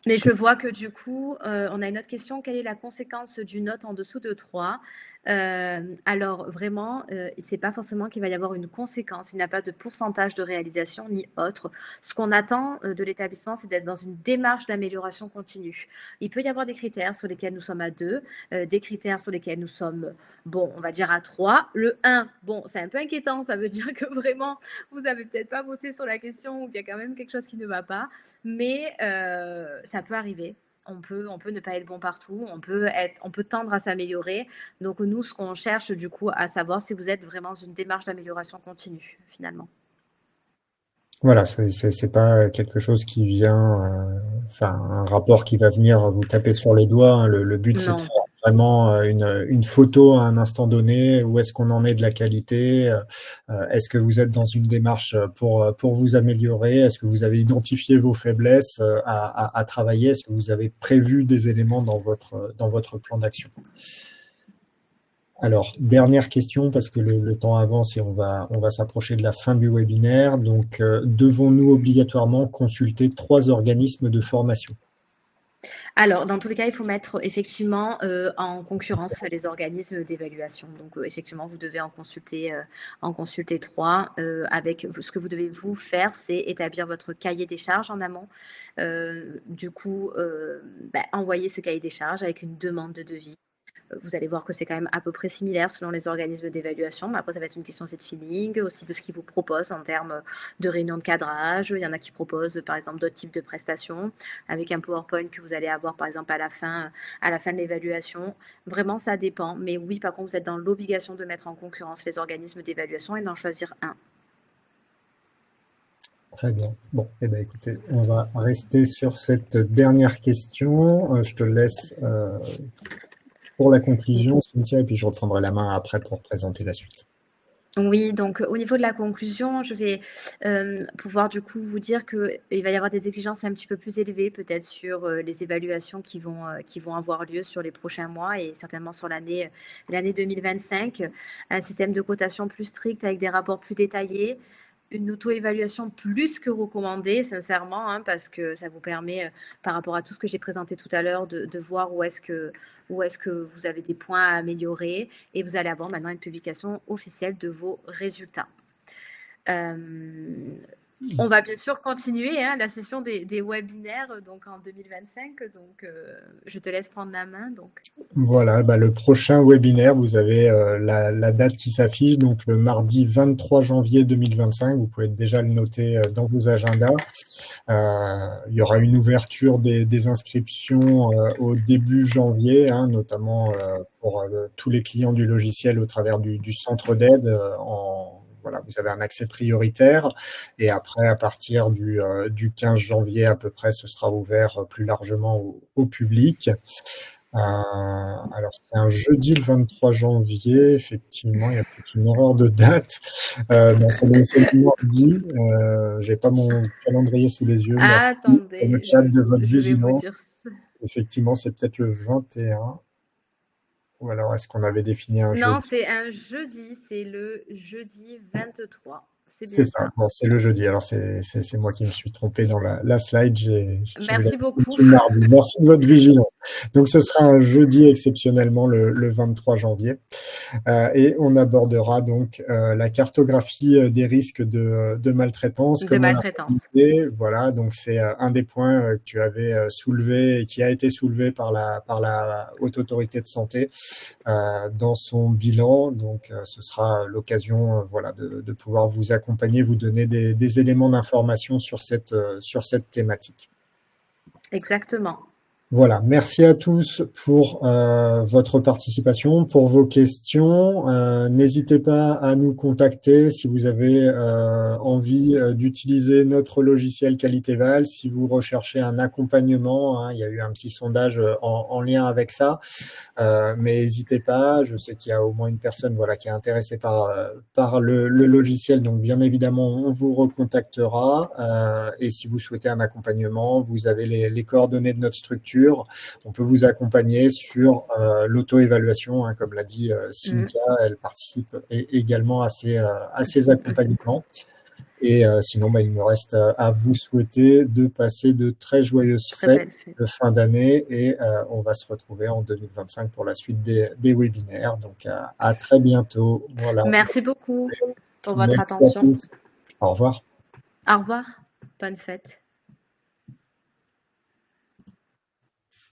B: mais je vois que du coup, on a une autre question. Quelle est la conséquence d'une note en dessous de 3 ? Alors vraiment, c'est pas forcément qu'il va y avoir une conséquence. Il n'y a pas de pourcentage de réalisation ni autre. Ce qu'on attend de l'établissement, c'est d'être dans une démarche d'amélioration continue. Il peut y avoir des critères sur lesquels nous sommes à 2, des critères sur lesquels nous sommes, bon, on va dire à 3. Le 1, bon, c'est un peu inquiétant. Ça veut dire que vraiment, vous avez peut-être pas bossé sur la question ou qu'il y a quand même quelque chose qui ne va pas. Mais ça peut arriver. On peut ne pas être bon partout, on peut tendre à s'améliorer. Donc nous, ce qu'on cherche du coup à savoir, si vous êtes vraiment dans une démarche d'amélioration continue, finalement.
A: voilà, c'est pas quelque chose qui vient, un rapport qui va venir vous taper sur les doigts, hein. Le but, c'est de faire vraiment une photo à un instant donné. Où est-ce qu'on en est de la qualité? Est-ce que vous êtes dans une démarche pour vous améliorer? Est-ce que vous avez identifié vos faiblesses à travailler? Est-ce que vous avez prévu des éléments dans votre plan d'action? Alors, dernière question, parce que le temps avance et on va s'approcher de la fin du webinaire. Donc, devons-nous obligatoirement consulter 3 organismes de formation?
B: Alors, dans tous les cas, il faut mettre effectivement en concurrence les organismes d'évaluation. Donc, effectivement, vous devez en consulter 3. Avec ce que vous devez vous faire, c'est établir votre cahier des charges en amont. Du coup, envoyer ce cahier des charges avec une demande de devis. Vous allez voir que c'est quand même à peu près similaire selon les organismes d'évaluation. Mais après, ça va être une question aussi de feeling, aussi de ce qu'ils vous proposent en termes de réunions de cadrage. Il y en a qui proposent, par exemple, d'autres types de prestations avec un PowerPoint que vous allez avoir, par exemple, à la fin de l'évaluation. Vraiment, ça dépend. Mais oui, par contre, vous êtes dans l'obligation de mettre en concurrence les organismes d'évaluation et d'en choisir un.
A: Très bien. Bon, eh bien, écoutez, on va rester sur cette dernière question. Je te laisse pour la conclusion, Cynthia, et puis je reprendrai la main après pour présenter la suite.
B: Oui, donc au niveau de la conclusion, je vais pouvoir du coup vous dire qu'il va y avoir des exigences un petit peu plus élevées peut-être sur les évaluations qui vont avoir lieu sur les prochains mois et certainement sur l'année 2025. Un système de cotation plus strict avec des rapports plus détaillés. une auto-évaluation plus que recommandée, sincèrement, hein, parce que ça vous permet, par rapport à tout ce que j'ai présenté tout à l'heure, de voir où est-ce que vous avez des points à améliorer, et vous allez avoir maintenant une publication officielle de vos résultats. On va bien sûr continuer la session des webinaires donc en 2025. Donc, je te laisse prendre la main. Donc.
A: Voilà, le prochain webinaire, vous avez la date qui s'affiche, donc le mardi 23 janvier 2025. Vous pouvez déjà le noter dans vos agendas. Il y aura une ouverture des inscriptions au début janvier, hein, notamment pour tous les clients du logiciel au travers du centre d'aide. Voilà, vous avez un accès prioritaire. Et après, à partir du 15 janvier à peu près, ce sera ouvert plus largement au public. Alors, c'est un jeudi le 23 janvier, effectivement, il y a peut-être une erreur de date. C'est le mardi. J'ai pas mon calendrier sous les yeux. Merci pour le
B: Attendez,
A: chat de votre
B: je vais vous
A: vigilance.
B: dire ça.
A: Effectivement, c'est peut-être le 21. Ou alors, est-ce qu'on avait défini un
B: Non,
A: jeudi?
B: c'est un jeudi, c'est le jeudi 23. C'est
A: C'est
B: bien
A: ça.
B: ça.
A: Bon, c'est le jeudi. Alors, c'est moi qui me suis trompé dans la slide. J'avais
B: Merci beaucoup.
A: l'habitude mardi. Merci de votre vigilance. Donc, ce sera un jeudi exceptionnellement le 23 janvier. Et on abordera donc la cartographie des risques de maltraitance.
B: De maltraitance.
A: Voilà, donc c'est un des points que tu avais soulevé et qui a été soulevé par la Haute Autorité de Santé dans son bilan. Donc, ce sera l'occasion voilà, de pouvoir vous accompagner, vous donner des éléments d'information sur cette thématique.
B: Exactement.
A: Voilà, merci à tous pour votre participation, pour vos questions. N'hésitez pas à nous contacter si vous avez envie d'utiliser notre logiciel Qualitéval, si vous recherchez un accompagnement, hein, il y a eu un petit sondage en lien avec ça, mais n'hésitez pas, je sais qu'il y a au moins une personne voilà, qui est intéressée par le logiciel, donc bien évidemment on vous recontactera, et si vous souhaitez un accompagnement, vous avez les coordonnées de notre structure. On peut vous accompagner sur l'auto-évaluation, hein, comme l'a dit Cynthia, elle participe également à ces accompagnements. Et sinon, il me reste à vous souhaiter de passer de très joyeuses fêtes de fin d'année et on va se retrouver en 2025 pour la suite des webinaires. Donc, à très bientôt. Voilà.
B: Merci beaucoup pour votre
A: Merci à
B: attention.
A: tous. Au revoir.
B: Au revoir. Bonne fête.